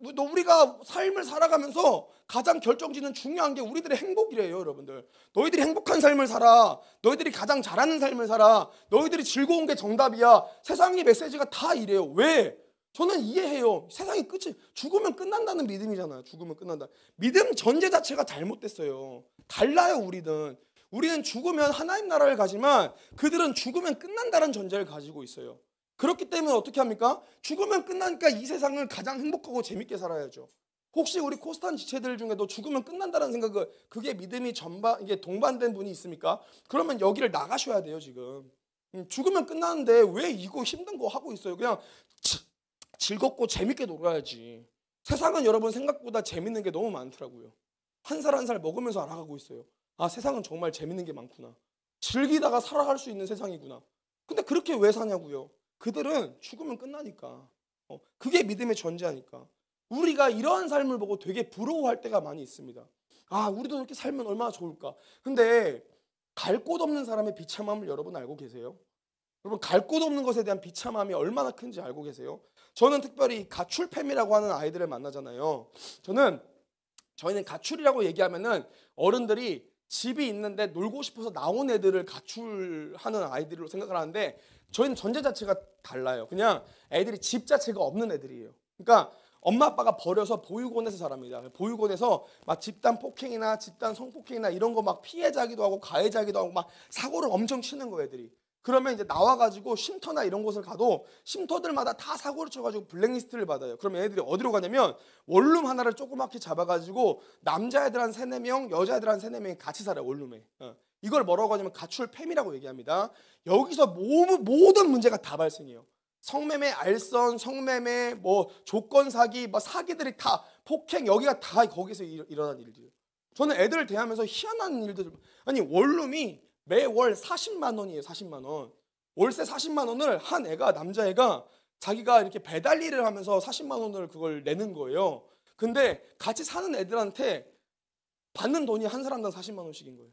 우리가 삶을 살아가면서 가장 결정짓는 중요한 게 우리들의 행복이래요, 여러분들. 너희들이 행복한 삶을 살아. 너희들이 가장 잘하는 삶을 살아. 너희들이 즐거운 게 정답이야. 세상의 메시지가 다 이래요. 왜? 저는 이해해요. 세상이 끝이 죽으면 끝난다는 믿음이잖아요. 죽으면 끝난다. 믿음 전제 자체가 잘못됐어요. 달라요, 우리는. 우리는 죽으면 하나님 나라를 가지만 그들은 죽으면 끝난다는 전제를 가지고 있어요. 그렇기 때문에 어떻게 합니까? 죽으면 끝나니까 이 세상을 가장 행복하고 재밌게 살아야죠. 혹시 우리 코스탄 지체들 중에도 죽으면 끝난다는 생각을 그게 믿음이 이게 동반된 분이 있습니까? 그러면 여기를 나가셔야 돼요, 지금. 죽으면 끝나는데 왜 이거 힘든 거 하고 있어요? 그냥 즐겁고 재밌게 놀아야지. 세상은 여러분 생각보다 재밌는 게 너무 많더라고요. 한 살 한 살 먹으면서 알아가고 있어요. 아, 세상은 정말 재밌는 게 많구나. 즐기다가 살아갈 수 있는 세상이구나. 근데 그렇게 왜 사냐고요? 그들은 죽으면 끝나니까. 그게 믿음의 전제하니까. 우리가 이러한 삶을 보고 되게 부러워할 때가 많이 있습니다. 아, 우리도 이렇게 살면 얼마나 좋을까. 근데 갈 곳 없는 사람의 비참함을 여러분 알고 계세요? 여러분 갈 곳 없는 것에 대한 비참함이 얼마나 큰지 알고 계세요? 저는 특별히 가출팸이라고 하는 아이들을 만나잖아요. 저는 저희는 가출이라고 얘기하면은 어른들이 집이 있는데 놀고 싶어서 나온 애들을 가출하는 아이들로 생각을 하는데 저희는 전제 자체가 달라요. 그냥 애들이 집 자체가 없는 애들이에요. 그러니까 엄마 아빠가 버려서 보육원에서 자랍니다. 보육원에서 막 집단 폭행이나 집단 성폭행이나 이런 거 막 피해자기도 하고 가해자기도 하고 막 사고를 엄청 치는 거예요, 애들이. 그러면 이제 나와가지고 쉼터나 이런 곳을 가도 쉼터들마다 다 사고를 쳐가지고 블랙리스트를 받아요. 그러면 애들이 어디로 가냐면 원룸 하나를 조그맣게 잡아가지고 남자애들 한 3, 4명, 여자애들 한 3, 4명이 같이 살아요, 원룸에. 이걸 뭐라고 하냐면 가출팸이라고 얘기합니다. 여기서 모든 문제가 다 발생해요. 성매매, 알선, 성매매, 뭐 조건 사기, 뭐 사기들이 다 폭행, 여기가 다 거기서 일어난 일들이에요. 저는 애들을 대하면서 희한한 일들, 아니 원룸이 매월 40만 원이에요. 40만 원. 월세 40만 원을 한 애가, 남자애가 자기가 이렇게 배달 일을 하면서 40만 원을 그걸 내는 거예요. 근데 같이 사는 애들한테 받는 돈이 한 사람당 40만 원씩인 거예요.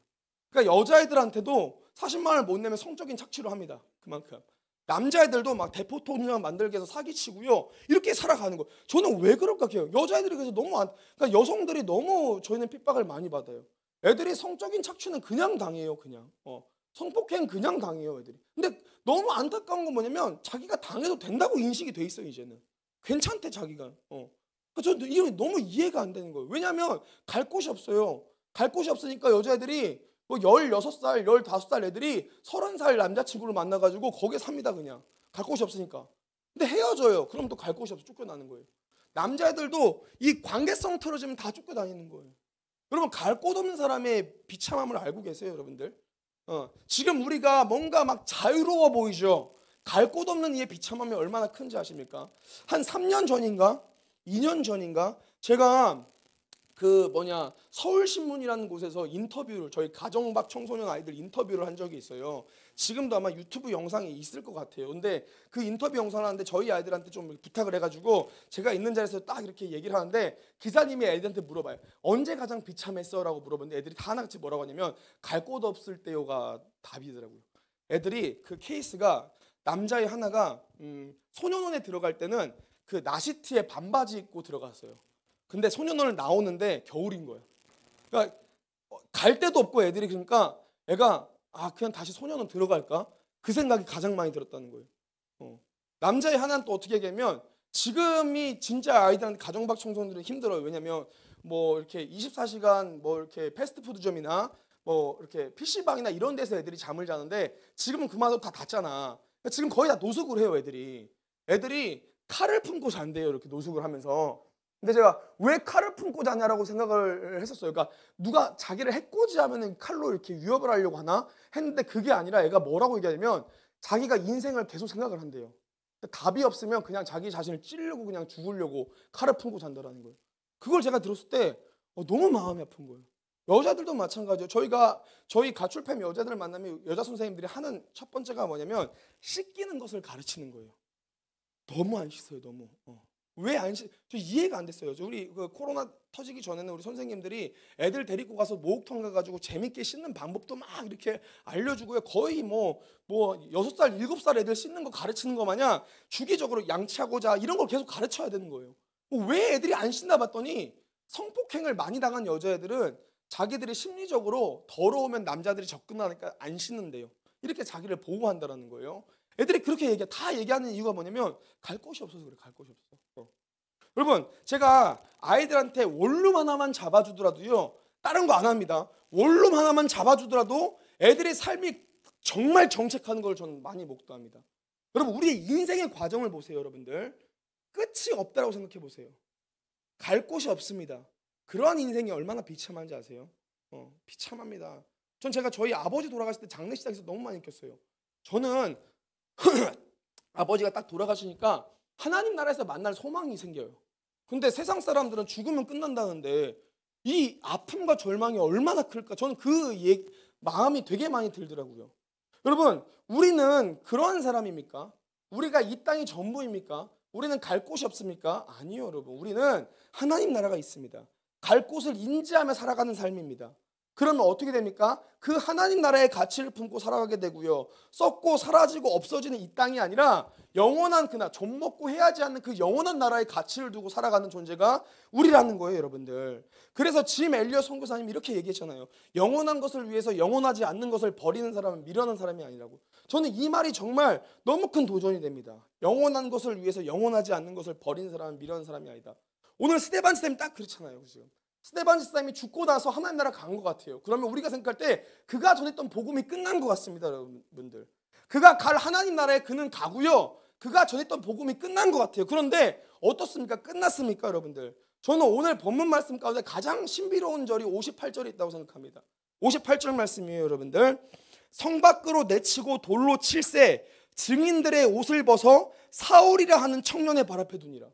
그러니까 여자애들한테도 40만 원을 못 내면 성적인 착취를 합니다. 그만큼. 남자애들도 막 대포통장 만들기 위해서 사기치고요. 이렇게 살아가는 거예요. 저는 왜 그럴까 해요. 여자애들이 그래서 너무 그러니까 여성들이 너무 저희는 핍박을 많이 받아요. 애들이 성적인 착취는 그냥 당해요. 그냥 성폭행 그냥 당해요, 애들이. 근데 너무 안타까운 건 뭐냐면 자기가 당해도 된다고 인식이 돼 있어요. 이제는 괜찮대 자기가. 그러니까 저 이게 너무 이해가 안 되는 거예요. 왜냐하면 갈 곳이 없어요. 갈 곳이 없으니까 여자애들이 뭐 16살, 15살 애들이 30살 남자친구를 만나가지고 거기에 삽니다. 그냥 갈 곳이 없으니까. 근데 헤어져요. 그럼 또 갈 곳이 없어 쫓겨나는 거예요. 남자애들도 이 관계성 틀어지면 다 쫓겨다니는 거예요. 여러분 갈 곳 없는 사람의 비참함을 알고 계세요, 여러분들? 지금 우리가 뭔가 막 자유로워 보이죠. 갈 곳 없는 이의 비참함이 얼마나 큰지 아십니까? 한 3년 전인가 2년 전인가 제가 서울신문이라는 곳에서 인터뷰를, 저희 가정박 청소년 아이들 인터뷰를 한 적이 있어요. 지금도 아마 유튜브 영상이 있을 것 같아요. 근데 그 인터뷰 영상을 하는데 저희 아이들한테 좀 부탁을 해가지고 제가 있는 자리에서 딱 이렇게 얘기를 하는데 기자님이 애들한테 물어봐요. 언제 가장 비참했어? 라고 물어보는데 애들이 다 하나같이 뭐라고 하냐면 갈 곳 없을 때요가 답이더라고요. 애들이 그 케이스가 남자애 하나가 소년원에 들어갈 때는 그 나시티에 반바지 입고 들어갔어요. 근데 소년원을 나오는데 겨울인 거예요. 그러니까 갈 데도 없고 애들이, 그러니까 애가 그냥 다시 소년원 들어갈까? 그 생각이 가장 많이 들었다는 거예요. 남자의 하나는 또 어떻게 얘기하면 지금이 진짜 아이들한테 가정박 청소년들은 힘들어요. 왜냐면 뭐 이렇게 24시간 뭐 이렇게 패스트푸드점이나 뭐 이렇게 PC방이나 이런 데서 애들이 잠을 자는데 지금은 그마저도 다 닫잖아. 그러니까 지금 거의 다 노숙을 해요, 애들이. 애들이 칼을 품고 잔대요, 이렇게 노숙을 하면서. 근데 제가 왜 칼을 품고 자냐라고 생각을 했었어요. 그러니까 누가 자기를 해코지하면 칼로 이렇게 위협을 하려고 하나 했는데 그게 아니라 애가 뭐라고 얘기하냐면 자기가 인생을 계속 생각을 한대요. 답이 없으면 그냥 자기 자신을 찌르려고 그냥 죽으려고 칼을 품고 잔다라는 거예요. 그걸 제가 들었을 때 너무 마음이 아픈 거예요. 여자들도 마찬가지예요. 저희 가출팸 여자들을 만나면 여자 선생님들이 하는 첫 번째가 뭐냐면 씻기는 것을 가르치는 거예요. 너무 안 씻어요, 너무. 왜 안 씻? 저 이해가 안 됐어요. 우리 그 코로나 터지기 전에는 우리 선생님들이 애들 데리고 가서 목욕탕 가가지고 재밌게 씻는 방법도 막 이렇게 알려주고요. 거의 뭐 6살, 7살 애들 씻는 거 가르치는 거 마냥 주기적으로 양치하고자 이런 걸 계속 가르쳐야 되는 거예요. 왜 애들이 안 씻나 봤더니 성폭행을 많이 당한 여자애들은 자기들이 심리적으로 더러우면 남자들이 접근하니까 안 씻는데요. 이렇게 자기를 보호한다라는 거예요. 애들이 그렇게 다 얘기하는 이유가 뭐냐면 갈 곳이 없어서 그래. 갈 곳이 없어. 여러분 제가 아이들한테 원룸 하나만 잡아주더라도요, 다른 거 안 합니다. 원룸 하나만 잡아주더라도 애들의 삶이 정말 정책하는 걸 저는 많이 목도합니다. 여러분 우리의 인생의 과정을 보세요. 여러분들 끝이 없다라고 생각해 보세요. 갈 곳이 없습니다. 그러한 인생이 얼마나 비참한지 아세요? 비참합니다. 전 제가 저희 아버지 돌아가실 때 장례식장에서 너무 많이 느꼈어요. 저는 아버지가 딱 돌아가시니까 하나님 나라에서 만날 소망이 생겨요. 근데 세상 사람들은 죽으면 끝난다는데 이 아픔과 절망이 얼마나 클까? 저는 마음이 되게 많이 들더라고요. 여러분 우리는 그러한 사람입니까? 우리가 이 땅이 전부입니까? 우리는 갈 곳이 없습니까? 아니요, 여러분. 우리는 하나님 나라가 있습니다. 갈 곳을 인지하며 살아가는 삶입니다. 그러면 어떻게 됩니까? 그 하나님 나라의 가치를 품고 살아가게 되고요. 썩고 사라지고 없어지는 이 땅이 아니라 영원한 그날 좀 먹고 해야지 않는 그 영원한 나라의 가치를 두고 살아가는 존재가 우리라는 거예요, 여러분들. 그래서 짐 엘리엇 선교사님이 이렇게 얘기했잖아요. 영원한 것을 위해서 영원하지 않는 것을 버리는 사람은 미련한 사람이 아니라고. 저는 이 말이 정말 너무 큰 도전이 됩니다. 영원한 것을 위해서 영원하지 않는 것을 버리는 사람은 미련한 사람이 아니다. 오늘 스데반 집사님 딱 그렇잖아요, 지금. 스데반 집사님이 죽고 나서 하나님 나라 간 것 같아요. 그러면 우리가 생각할 때 그가 전했던 복음이 끝난 것 같습니다, 여러분들. 그가 갈 하나님 나라에 그는 가고요. 그가 전했던 복음이 끝난 것 같아요. 그런데 어떻습니까? 끝났습니까, 여러분들? 저는 오늘 본문 말씀 가운데 가장 신비로운 절이 58절에 있다고 생각합니다. 58절 말씀이에요, 여러분들. 성 밖으로 내치고 돌로 칠세 증인들의 옷을 벗어 사울이라 하는 청년의 발 앞에 두니라.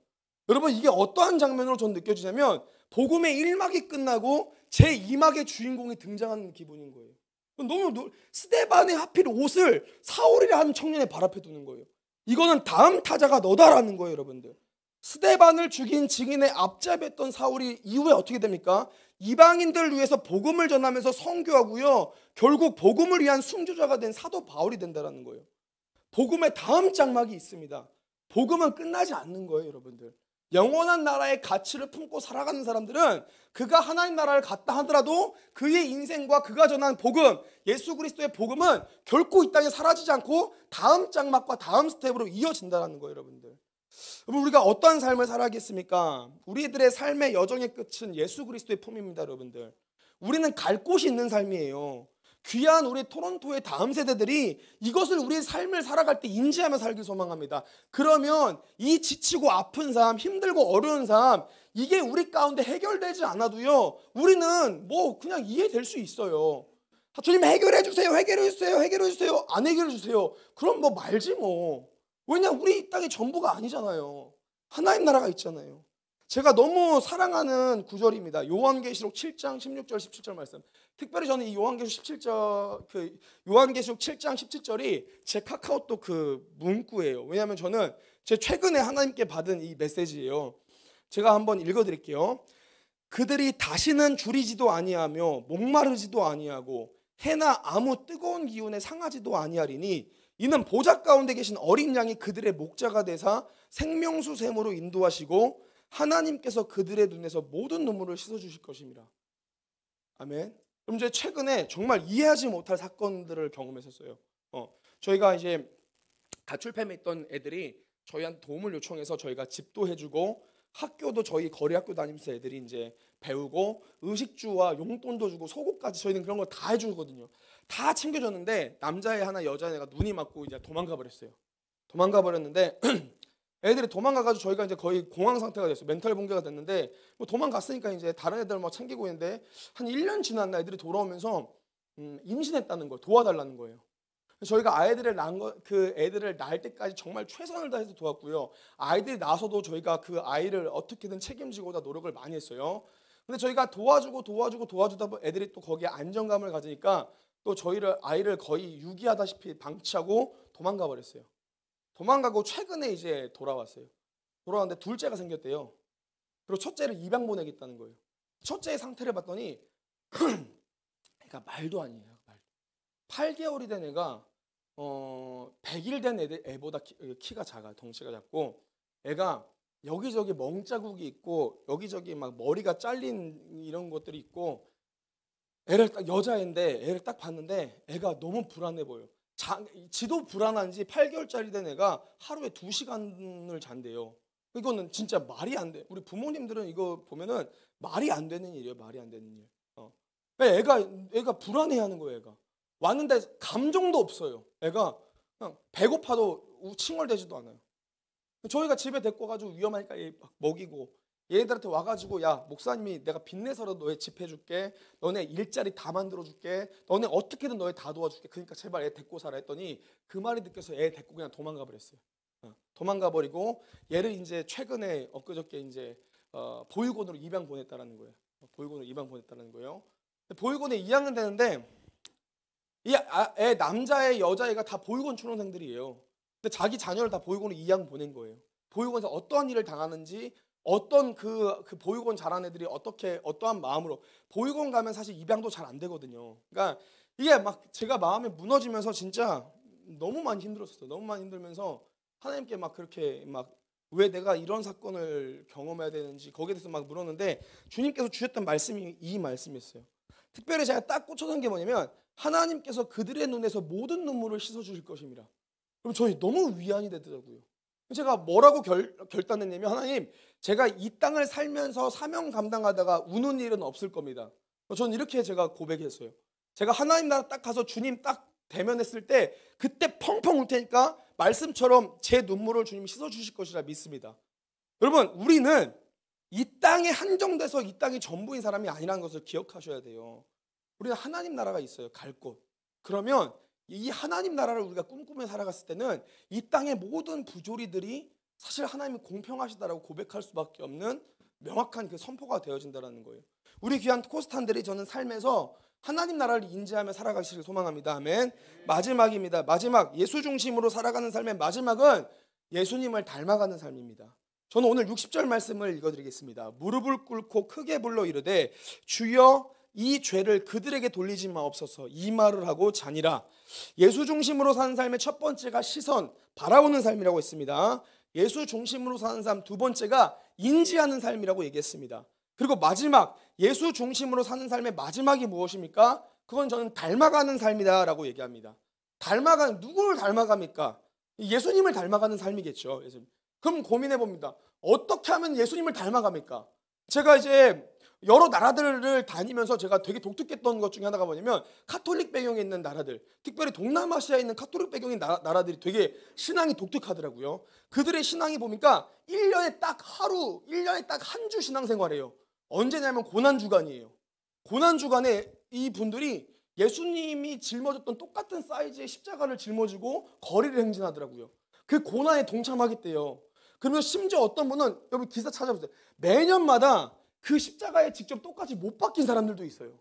여러분, 이게 어떠한 장면으로 전 느껴지냐면 복음의 1막이 끝나고 제 2막의 주인공이 등장하는 기분인 거예요. 너무 스데반의 하필 옷을 사울이라 하는 청년의 발 앞에 두는 거예요. 이거는 다음 타자가 너다라는 거예요, 여러분들. 스데반을 죽인 증인의 앞잡이했던 사울이 이후에 어떻게 됩니까? 이방인들 위해서 복음을 전하면서 선교하고요. 결국 복음을 위한 순교자가 된 사도 바울이 된다는 거예요. 복음의 다음 장막이 있습니다. 복음은 끝나지 않는 거예요, 여러분들. 영원한 나라의 가치를 품고 살아가는 사람들은 그가 하나님 나라를 갔다 하더라도 그의 인생과 그가 전한 복음, 예수 그리스도의 복음은 결코 이 땅에 사라지지 않고 다음 장막과 다음 스텝으로 이어진다는 거예요, 여러분들. 우리가 어떠한 삶을 살아가겠습니까? 우리들의 삶의 여정의 끝은 예수 그리스도의 품입니다, 여러분들. 우리는 갈 곳이 있는 삶이에요. 귀한 우리 토론토의 다음 세대들이 이것을 우리의 삶을 살아갈 때 인지하며 살길 소망합니다. 그러면 이 지치고 아픈 삶, 힘들고 어려운 삶, 이게 우리 가운데 해결되지 않아도요, 우리는 뭐 그냥 이해될 수 있어요. 주님 해결해 주세요, 해결해 주세요, 해결해 주세요. 안 해결해 주세요. 그럼 뭐 말지 뭐. 왜냐, 우리 이 땅이 전부가 아니잖아요. 하나님 나라가 있잖아요. 제가 너무 사랑하는 구절입니다. 요한계시록 7장 16절 17절 말씀. 특별히 저는 이 요한계시록 17절 요한계시록 7장 17절이 제 카카오톡 그 문구예요. 왜냐하면 저는 제 최근에 하나님께 받은 이 메시지예요. 제가 한번 읽어드릴게요. 그들이 다시는 줄이지도 아니하며 목마르지도 아니하고 해나 아무 뜨거운 기운에 상하지도 아니하리니 이는 보좌 가운데 계신 어린 양이 그들의 목자가 되사 생명수 샘으로 인도하시고 하나님께서 그들의 눈에서 모든 눈물을 씻어주실 것입니다. 아멘. 그럼 이제 최근에 정말 이해하지 못할 사건들을 경험했었어요. 저희가 이제 가출팸에 있던 애들이 저희한테 도움을 요청해서 저희가 집도 해주고 학교도 저희 거리 학교 다니면서 애들이 이제 배우고 의식주와 용돈도 주고 속옷까지 저희는 그런 거 다 해주거든요. 다 챙겨줬는데 남자애 하나 여자애가 눈이 맞고 이제 도망가 버렸어요. 도망가 버렸는데 애들이 도망가가지고 저희가 이제 거의 공황 상태가 됐어요. 멘탈 붕괴가 됐는데 뭐 도망갔으니까 이제 다른 애들 막 챙기고 있는데 한 1년 지났나 애들이 돌아오면서 임신했다는 거 도와달라는 거예요. 저희가 아이들을 그 애들을 낳을 때까지 정말 최선을 다해서 도왔고요. 아이들이 나서도 저희가 그 아이를 어떻게든 책임지고자 노력을 많이 했어요. 근데 저희가 도와주다 보면 애들이 또 거기에 안정감을 가지니까 또 아이를 거의 유기하다시피 방치하고 도망가 버렸어요. 도망가고 최근에 이제 돌아왔어요. 돌아왔는데 둘째가 생겼대요. 그리고 첫째를 입양 보내겠다는 거예요. 첫째의 상태를 봤더니 애가 말도 아니에요. 8개월이 된 애가 100일 된 애보다 키가 작아, 덩치가 작고 애가 여기저기 멍자국이 있고 여기저기 막 머리가 잘린 이런 것들이 있고 애를 딱 여자애인데 애를 딱 봤는데 애가 너무 불안해 보여. 지도 불안한지 8개월짜리 된 애가 하루에 2시간을 잔대요. 이거는 진짜 말이 안 돼. 우리 부모님들은 이거 보면은 말이 안 되는 일이에요. 말이 안 되는 일. 애가 불안해하는 거예요. 애가 왔는데 감정도 없어요. 애가 그냥 배고파도 칭얼대지도 않아요. 저희가 집에 데리고 가지고 위험하니까 얘 막 먹이고 얘들한테 와가지고 야 목사님이 내가 빚내서라도 너의 집 해줄게. 너네 일자리 다 만들어줄게. 너네 어떻게든 너희 다 도와줄게. 그러니까 제발 애 데리고 살아 했더니 그 말이 느껴서 애 데리고 그냥 도망가 버렸어요. 도망가 버리고 얘를 이제 최근에 엊그저께 이제 보육원으로 입양 보냈다라는 거예요. 보육원으로 입양 보냈다는 거예요. 보육원에 2학년 되는데 애 남자애 여자애가 다 보육원 초년생들이에요. 근데 자기 자녀를 다 보육원으로 입양 보낸 거예요. 보육원에서 어떠한 일을 당하는지 어떤 그 보육원 잘하는 애들이 어떠한 마음으로 보육원 가면 사실 입양도 잘 안 되거든요. 그러니까 이게 막 제가 마음이 무너지면서 진짜 너무 많이 힘들었어요. 너무 많이 힘들면서 하나님께 막 그렇게 막 왜 내가 이런 사건을 경험해야 되는지 거기에 대해서 막 물었는데 주님께서 주셨던 말씀이 이 말씀이었어요. 특별히 제가 딱 꽂혀선 게 뭐냐면 하나님께서 그들의 눈에서 모든 눈물을 씻어 주실 것입니다. 그럼 저희 너무 위안이 되더라고요. 제가 뭐라고 결단했냐면 하나님, 제가 이 땅을 살면서 사명 감당하다가 우는 일은 없을 겁니다. 저는 이렇게 제가 고백했어요. 제가 하나님 나라 딱 가서 주님 딱 대면했을 때 그때 펑펑 울 테니까 말씀처럼 제 눈물을 주님이 씻어 주실 것이라 믿습니다. 여러분, 우리는 이 땅에 한정돼서 이 땅이 전부인 사람이 아니라는 것을 기억하셔야 돼요. 우리는 하나님 나라가 있어요. 갈 곳. 그러면 이 하나님 나라를 우리가 꿈꾸며 살아갔을 때는 이 땅의 모든 부조리들이 사실 하나님이 공평하시다라고 고백할 수밖에 없는 명확한 그 선포가 되어진다는 거예요. 우리 귀한 코스탄들이 저는 삶에서 하나님 나라를 인지하며 살아가시길 소망합니다. 아멘. 마지막입니다. 마지막, 예수 중심으로 살아가는 삶의 마지막은 예수님을 닮아가는 삶입니다. 저는 오늘 60절 말씀을 읽어드리겠습니다. 무릎을 꿇고 크게 불러 이르되 주여 이 죄를 그들에게 돌리지 마옵소서. 이 말을 하고 자니라. 예수 중심으로 사는 삶의 첫 번째가 시선, 바라보는 삶이라고 했습니다. 예수 중심으로 사는 삶 두 번째가 인지하는 삶이라고 얘기했습니다. 그리고 마지막, 예수 중심으로 사는 삶의 마지막이 무엇입니까? 그건 저는 닮아가는 삶이다라고 얘기합니다. 누구를 닮아갑니까? 예수님을 닮아가는 삶이겠죠. 그럼 고민해 봅니다. 어떻게 하면 예수님을 닮아갑니까? 제가 이제 여러 나라들을 다니면서 제가 되게 독특했던 것 중에 하나가 뭐냐면 카톨릭 배경에 있는 나라들, 특별히 동남아시아에 있는 카톨릭 배경의 나라들이 되게 신앙이 독특하더라고요. 그들의 신앙이 보니까 1년에 딱 한 주 신앙생활이에요. 언제냐면 고난주간이에요. 고난주간에 이 분들이 예수님이 짊어졌던 똑같은 사이즈의 십자가를 짊어지고 거리를 행진하더라고요. 그 고난에 동참하겠대요. 그러면 심지어 어떤 분은, 여러분 기사 찾아보세요. 매년마다 그 십자가에 직접 똑같이 못 박힌 사람들도 있어요.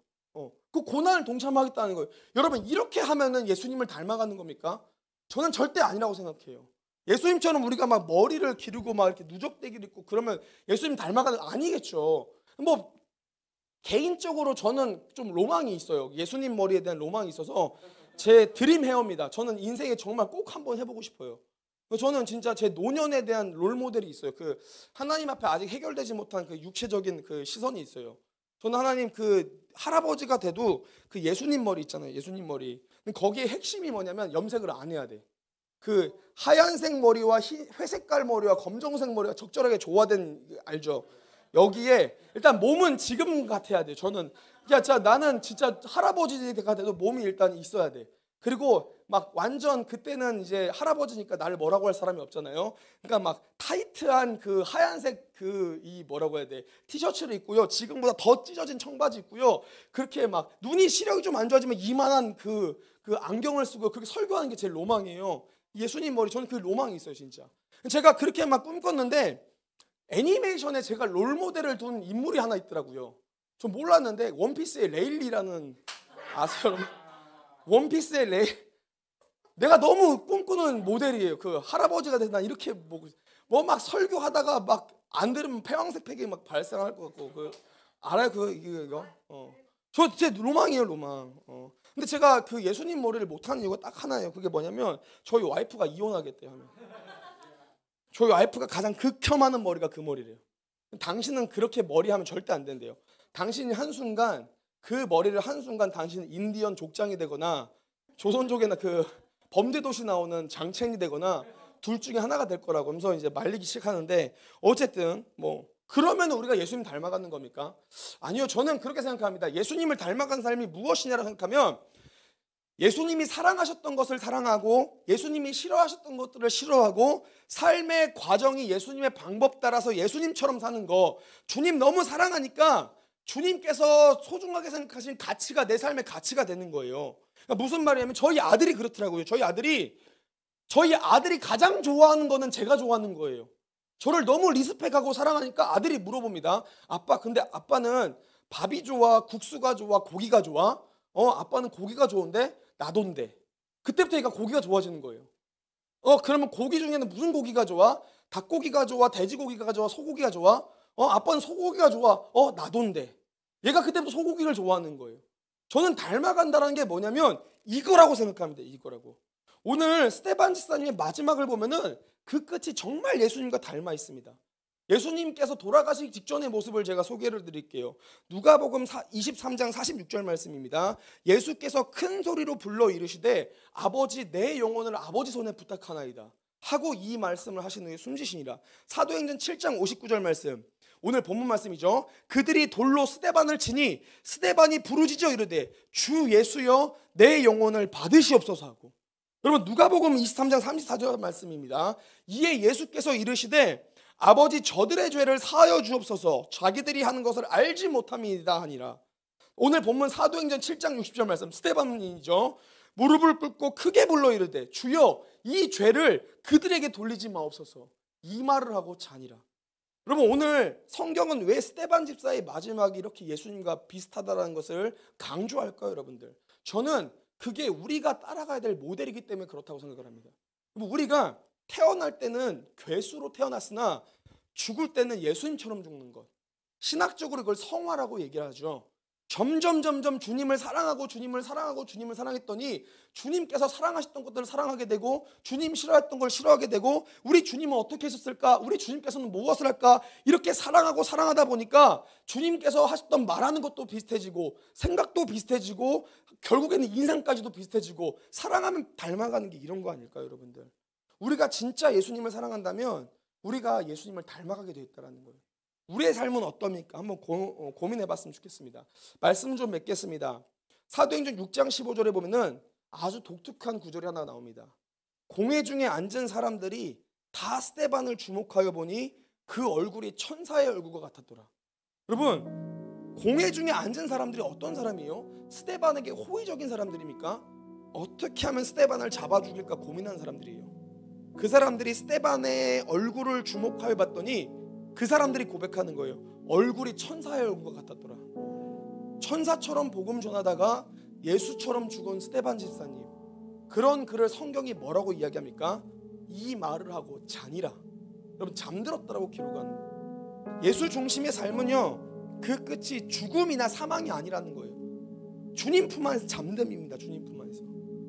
그 고난을 동참하겠다는 거예요. 여러분, 이렇게 하면은 예수님을 닮아가는 겁니까? 저는 절대 아니라고 생각해요. 예수님처럼 우리가 막 머리를 기르고 막 이렇게 누적대기를 입고 그러면 예수님 닮아가는 거 아니겠죠. 뭐 개인적으로 저는 좀 로망이 있어요. 예수님 머리에 대한 로망이 있어서 제 드림 헤어입니다. 저는 인생에 정말 꼭 한번 해보고 싶어요. 저는 진짜 제 노년에 대한 롤모델이 있어요. 그 하나님 앞에 아직 해결되지 못한 그 육체적인 그 시선이 있어요. 저는 하나님 그 할아버지가 돼도 그 예수님 머리 있잖아요. 예수님 머리. 거기에 핵심이 뭐냐면 염색을 안 해야 돼. 그 하얀색 머리와 회색깔 머리와 검정색 머리가 적절하게 조화된, 알죠? 여기에 일단 몸은 지금 같아야 돼. 저는 나는 진짜 할아버지가 돼도 몸이 일단 있어야 돼. 그리고 막 완전 그때는 이제 할아버지니까 나를 뭐라고 할 사람이 없잖아요. 그러니까 막 타이트한 그 하얀색 이 뭐라고 해야 돼, 티셔츠를 입고요. 지금보다 더 찢어진 청바지 입고요. 그렇게 막 눈이 시력이 좀 안 좋아지면 이만한 그 안경을 쓰고 그렇게 설교하는 게 제 로망이에요. 예수님 머리, 저는 그 로망이 있어요, 진짜. 제가 그렇게 막 꿈꿨는데 애니메이션에 제가 롤모델을 둔 인물이 하나 있더라고요. 전 몰랐는데 원피스의 레일리라는, 아세요, 여러분? 원피스의 내가 너무 꿈꾸는 모델이에요. 그 할아버지가 돼서 난 이렇게 뭐 막 설교하다가 막 안 들으면 폐왕색 폐기 막 발생할 것 같고, 알아요? 이거? 저 제 로망이에요, 로망. 근데 제가 그 예수님 머리를 못하는 이유가 딱 하나예요. 그게 뭐냐면 저희 와이프가 이혼하겠대요. 하면. 저희 와이프가 가장 극혐하는 머리가 그 머리래요. 당신은 그렇게 머리하면 절대 안 된대요. 당신이 한순간 그 머리를 한순간 당신은 인디언 족장이 되거나 조선족이나 그 범죄도시 나오는 장첸이 되거나 둘 중에 하나가 될 거라고 하면서 이제 말리기 시작하는데, 어쨌든 뭐 그러면 우리가 예수님 닮아가는 겁니까? 아니요, 저는 그렇게 생각합니다. 예수님을 닮아간 삶이 무엇이냐고 생각하면 예수님이 사랑하셨던 것을 사랑하고 예수님이 싫어하셨던 것들을 싫어하고 삶의 과정이 예수님의 방법 따라서 예수님처럼 사는 거. 주님 너무 사랑하니까 주님께서 소중하게 생각하신 가치가 내 삶의 가치가 되는 거예요. 그러니까 무슨 말이냐면 저희 아들이 그렇더라고요. 저희 아들이 가장 좋아하는 거는 제가 좋아하는 거예요. 저를 너무 리스펙하고 사랑하니까 아들이 물어봅니다. 아빠, 근데 아빠는 밥이 좋아, 국수가 좋아, 고기가 좋아? 아빠는 고기가 좋은데 나돈데. 그때부터 얘가 고기가 좋아지는 거예요. 그러면 고기 중에는 무슨 고기가 좋아? 닭고기가 좋아, 돼지고기가 좋아, 소고기가 좋아? 아빠는 소고기가 좋아. 나도인데. 얘가 그때부터 소고기를 좋아하는 거예요. 저는 닮아간다는 게 뭐냐면 이거라고 생각합니다. 이거라고. 오늘 스테반 집사님의 마지막을 보면은 그 끝이 정말 예수님과 닮아 있습니다. 예수님께서 돌아가시기 직전의 모습을 제가 소개를 드릴게요. 누가복음 23장 46절 말씀입니다. 예수께서 큰 소리로 불러 이르시되 아버지 내 영혼을 아버지 손에 부탁하나이다 하고 이 말씀을 하신 후에 숨지시니라. 사도행전 7장 59절 말씀, 오늘 본문 말씀이죠. 그들이 돌로 스데반을 치니 스데반이 부르짖어 이르되 주 예수여 내 영혼을 받으시옵소서 하고. 여러분 누가복음 23장 34절 말씀입니다. 이에 예수께서 이르시되 아버지 저들의 죄를 사하여 주옵소서 자기들이 하는 것을 알지 못함이다 하니라. 오늘 본문 사도행전 7장 60절 말씀, 스데반이죠. 무릎을 꿇고 크게 불러 이르되 주여 이 죄를 그들에게 돌리지 마옵소서 이 말을 하고 자니라. 여러분 오늘 성경은 왜 스데반 집사의 마지막이 이렇게 예수님과 비슷하다는 것을 강조할까요? 여러분들, 저는 그게 우리가 따라가야 될 모델이기 때문에 그렇다고 생각을 합니다. 우리가 태어날 때는 괴수로 태어났으나 죽을 때는 예수님처럼 죽는 것, 신학적으로 그걸 성화라고 얘기를 하죠. 점점 주님을 사랑하고 사랑했더니 주님께서 사랑하셨던 것들을 사랑하게 되고 주님 싫어했던 걸 싫어하게 되고, 우리 주님은 어떻게 했었을까? 우리 주님께서는 무엇을 할까? 이렇게 사랑하다 보니까 주님께서 하셨던 말하는 것도 비슷해지고 생각도 비슷해지고 결국에는 인상까지도 비슷해지고, 사랑하면 닮아가는 게 이런 거 아닐까요, 여러분들? 우리가 진짜 예수님을 사랑한다면 우리가 예수님을 닮아가게 되어 있다는 거예요. 우리의 삶은 어떻습니까? 한번 고민해 봤으면 좋겠습니다. 말씀 좀 맺겠습니다. 사도행전 6장 15절에 보면은 아주 독특한 구절이 하나 나옵니다. 공회 중에 앉은 사람들이 다 스데반을 주목하여 보니 그 얼굴이 천사의 얼굴과 같았더라. 여러분, 공회 중에 앉은 사람들이 어떤 사람이에요? 스데반에게 호의적인 사람들입니까? 어떻게 하면 스데반을 잡아 죽일까 고민한 사람들이에요. 그 사람들이 스데반의 얼굴을 주목하여 봤더니 그 사람들이 고백하는 거예요. 얼굴이 천사의 얼굴과 같았더라. 천사처럼 복음 전하다가 예수처럼 죽은 스데반 집사님, 그런 그를 성경이 뭐라고 이야기합니까? 이 말을 하고 자니라. 여러분, 잠들었다라고 기록하는 거예요. 예수 중심의 삶은요, 그 끝이 죽음이나 사망이 아니라는 거예요. 주님 품 안에서 잠듦입니다. 주님 품 안에서.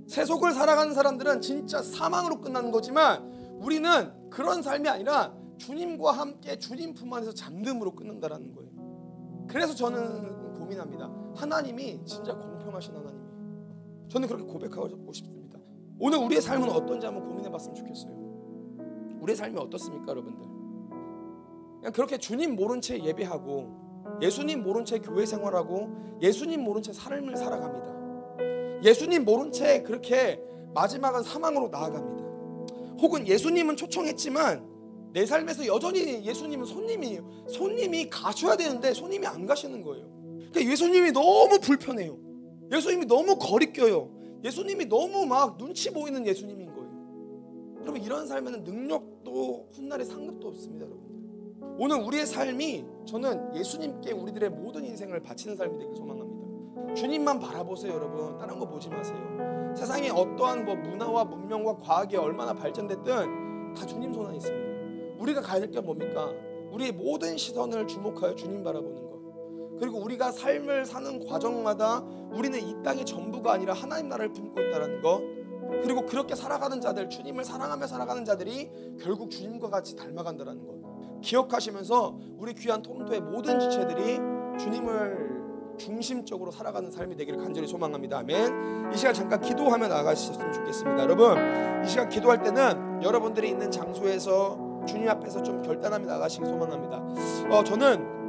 세속을 살아가는 사람들은 진짜 사망으로 끝나는 거지만 우리는 그런 삶이 아니라 주님과 함께 주님 품 안에서 잠듦으로 끝난다라는 거예요. 그래서 저는 고민합니다. 하나님이 진짜 공평하신 하나님이에요. 저는 그렇게 고백하고 싶습니다. 오늘 우리의 삶은 어떤지 한번 고민해 봤으면 좋겠어요. 우리의 삶이 어떻습니까, 여러분들? 그냥 그렇게 주님 모른 채 예배하고 예수님 모른 채 교회 생활하고 예수님 모른 채 삶을 살아갑니다. 예수님 모른 채 그렇게 마지막은 사망으로 나아갑니다. 혹은 예수님은 초청했지만 내 삶에서 여전히 예수님은 손님이에요. 손님이 가셔야 되는데 손님이 안 가시는 거예요. 그러니까 예수님이 너무 불편해요. 예수님이 너무 거리껴요. 예수님이 너무 막 눈치 보이는 예수님인 거예요. 여러분, 이런 삶에는 능력도 훗날의 상급도 없습니다. 여러분, 오늘 우리의 삶이, 저는 예수님께 우리들의 모든 인생을 바치는 삶이 되길 소망합니다. 주님만 바라보세요. 여러분, 다른 거 보지 마세요. 세상에 어떠한 문화와 문명과 과학이 얼마나 발전됐든 다 주님 손 안에 있습니다. 우리가 가야 될 게 뭡니까? 우리의 모든 시선을 주목하여 주님 바라보는 것. 그리고 우리가 삶을 사는 과정마다 우리는 이 땅의 전부가 아니라 하나님 나라를 품고 있다는 것. 그리고 그렇게 살아가는 자들, 주님을 사랑하며 살아가는 자들이 결국 주님과 같이 닮아간다는 것 기억하시면서 우리 귀한 토론토의 모든 지체들이 주님을 중심적으로 살아가는 삶이 되기를 간절히 소망합니다. 아멘. 이 시간 잠깐 기도하며 나가셨으면 좋겠습니다. 여러분, 이 시간 기도할 때는 여러분들이 있는 장소에서 주님 앞에서 좀 결단하며 나가시길 소망합니다. 저는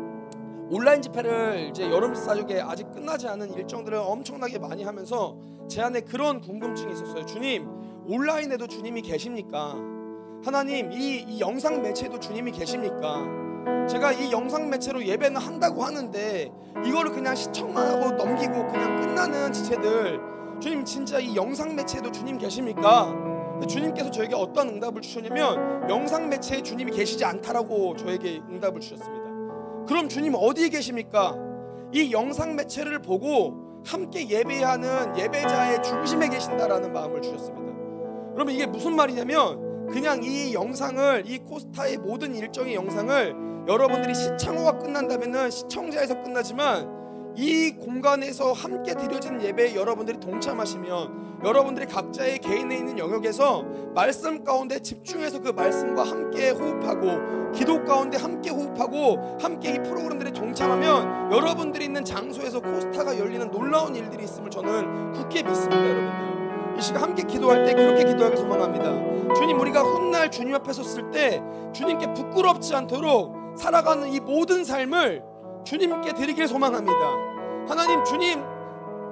온라인 집회를 이제 여름 사역에 아직 끝나지 않은 일정들을 엄청나게 많이 하면서 제 안에 그런 궁금증이 있었어요. 주님, 온라인에도 주님이 계십니까? 하나님, 이 영상 매체에도 주님이 계십니까? 제가 이 영상 매체로 예배는 한다고 하는데 이거를 그냥 시청만 하고 넘기고 그냥 끝나는 지체들, 주님 진짜 이 영상 매체에도 주님 계십니까? 주님께서 저에게 어떤 응답을 주셨냐면 영상 매체에 주님이 계시지 않다라고 저에게 응답을 주셨습니다. 그럼 주님 어디에 계십니까? 이 영상 매체를 보고 함께 예배하는 예배자의 중심에 계신다라는 마음을 주셨습니다. 여러분, 이게 무슨 말이냐면 그냥 이 영상을, 이 코스타의 모든 일정의 영상을 여러분들이 시청호가 끝난다면은 시청자에서 끝나지만 이 공간에서 함께 드려진 예배에 여러분들이 동참하시면 여러분들이 각자의 개인에 있는 영역에서 말씀 가운데 집중해서 그 말씀과 함께 호흡하고 기도 가운데 함께 호흡하고 함께 이 프로그램들에 동참하면 여러분들이 있는 장소에서 코스타가 열리는 놀라운 일들이 있음을 저는 굳게 믿습니다. 여러분들 이 시간 함께 기도할 때 그렇게 기도하길 소망합니다. 주님, 우리가 훗날 주님 앞에 섰을 때 주님께 부끄럽지 않도록 살아가는 이 모든 삶을 주님께 드리길 소망합니다. 하나님, 주님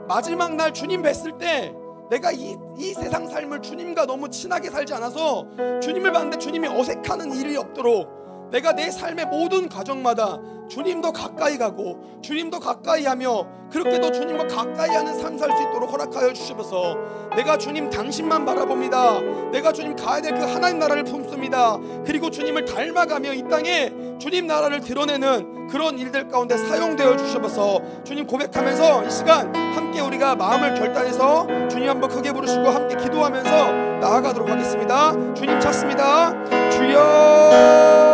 마지막 날 주님 뵀을 때 내가 이 세상 삶을 주님과 너무 친하게 살지 않아서 주님을 봤는데 주님이 어색하는 일이 없도록 내가 내 삶의 모든 과정마다 주님도 가까이 가고 주님도 가까이 하며 그렇게도 주님과 가까이 하는 삶 살 수 있도록 허락하여 주셔서 내가 주님 당신만 바라봅니다. 내가 주님 가야 될 그 하나님 나라를 품습니다. 그리고 주님을 닮아가며 이 땅에 주님 나라를 드러내는 그런 일들 가운데 사용되어 주셔서 주님 고백하면서 이 시간 함께 우리가 마음을 결단해서 주님 한번 크게 부르시고 함께 기도하면서 나아가도록 하겠습니다. 주님 찾습니다. 주여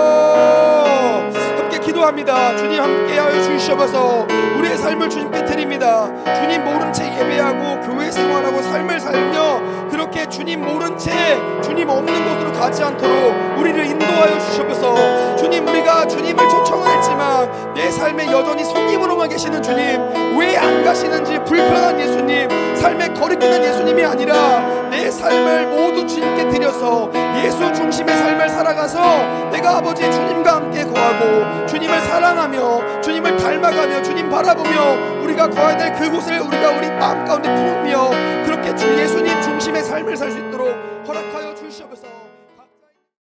함께 기도합니다. 주님 함께하여 주시옵소서. 우리의 삶을 주님께 드립니다. 주님 모른 채 예배하고 교회 생활하고 삶을 살며 그렇게 주님 모른 채 주님 없는 곳으로 가지 않도록 우리를 인도하여 주시옵소서. 주님, 우리가 주님을 초청은 했지만 내 삶에 여전히 손님으로만 계시는 주님, 왜 안 가시는지 불편한 예수님, 삶에 거리끼는 예수님이 아니라 내 삶을 모두 주님께 드려서 예수 중심의 삶을 살아가서 내가 아버지 주님과 함께 거하고 주님을 사랑하며 주님을 닮아가며 주님 바라보며 우리가 거해야 될 그곳을 우리가 우리 마음 가운데 품으며 그렇게 주 예수님 중심의 삶을 살 수 있도록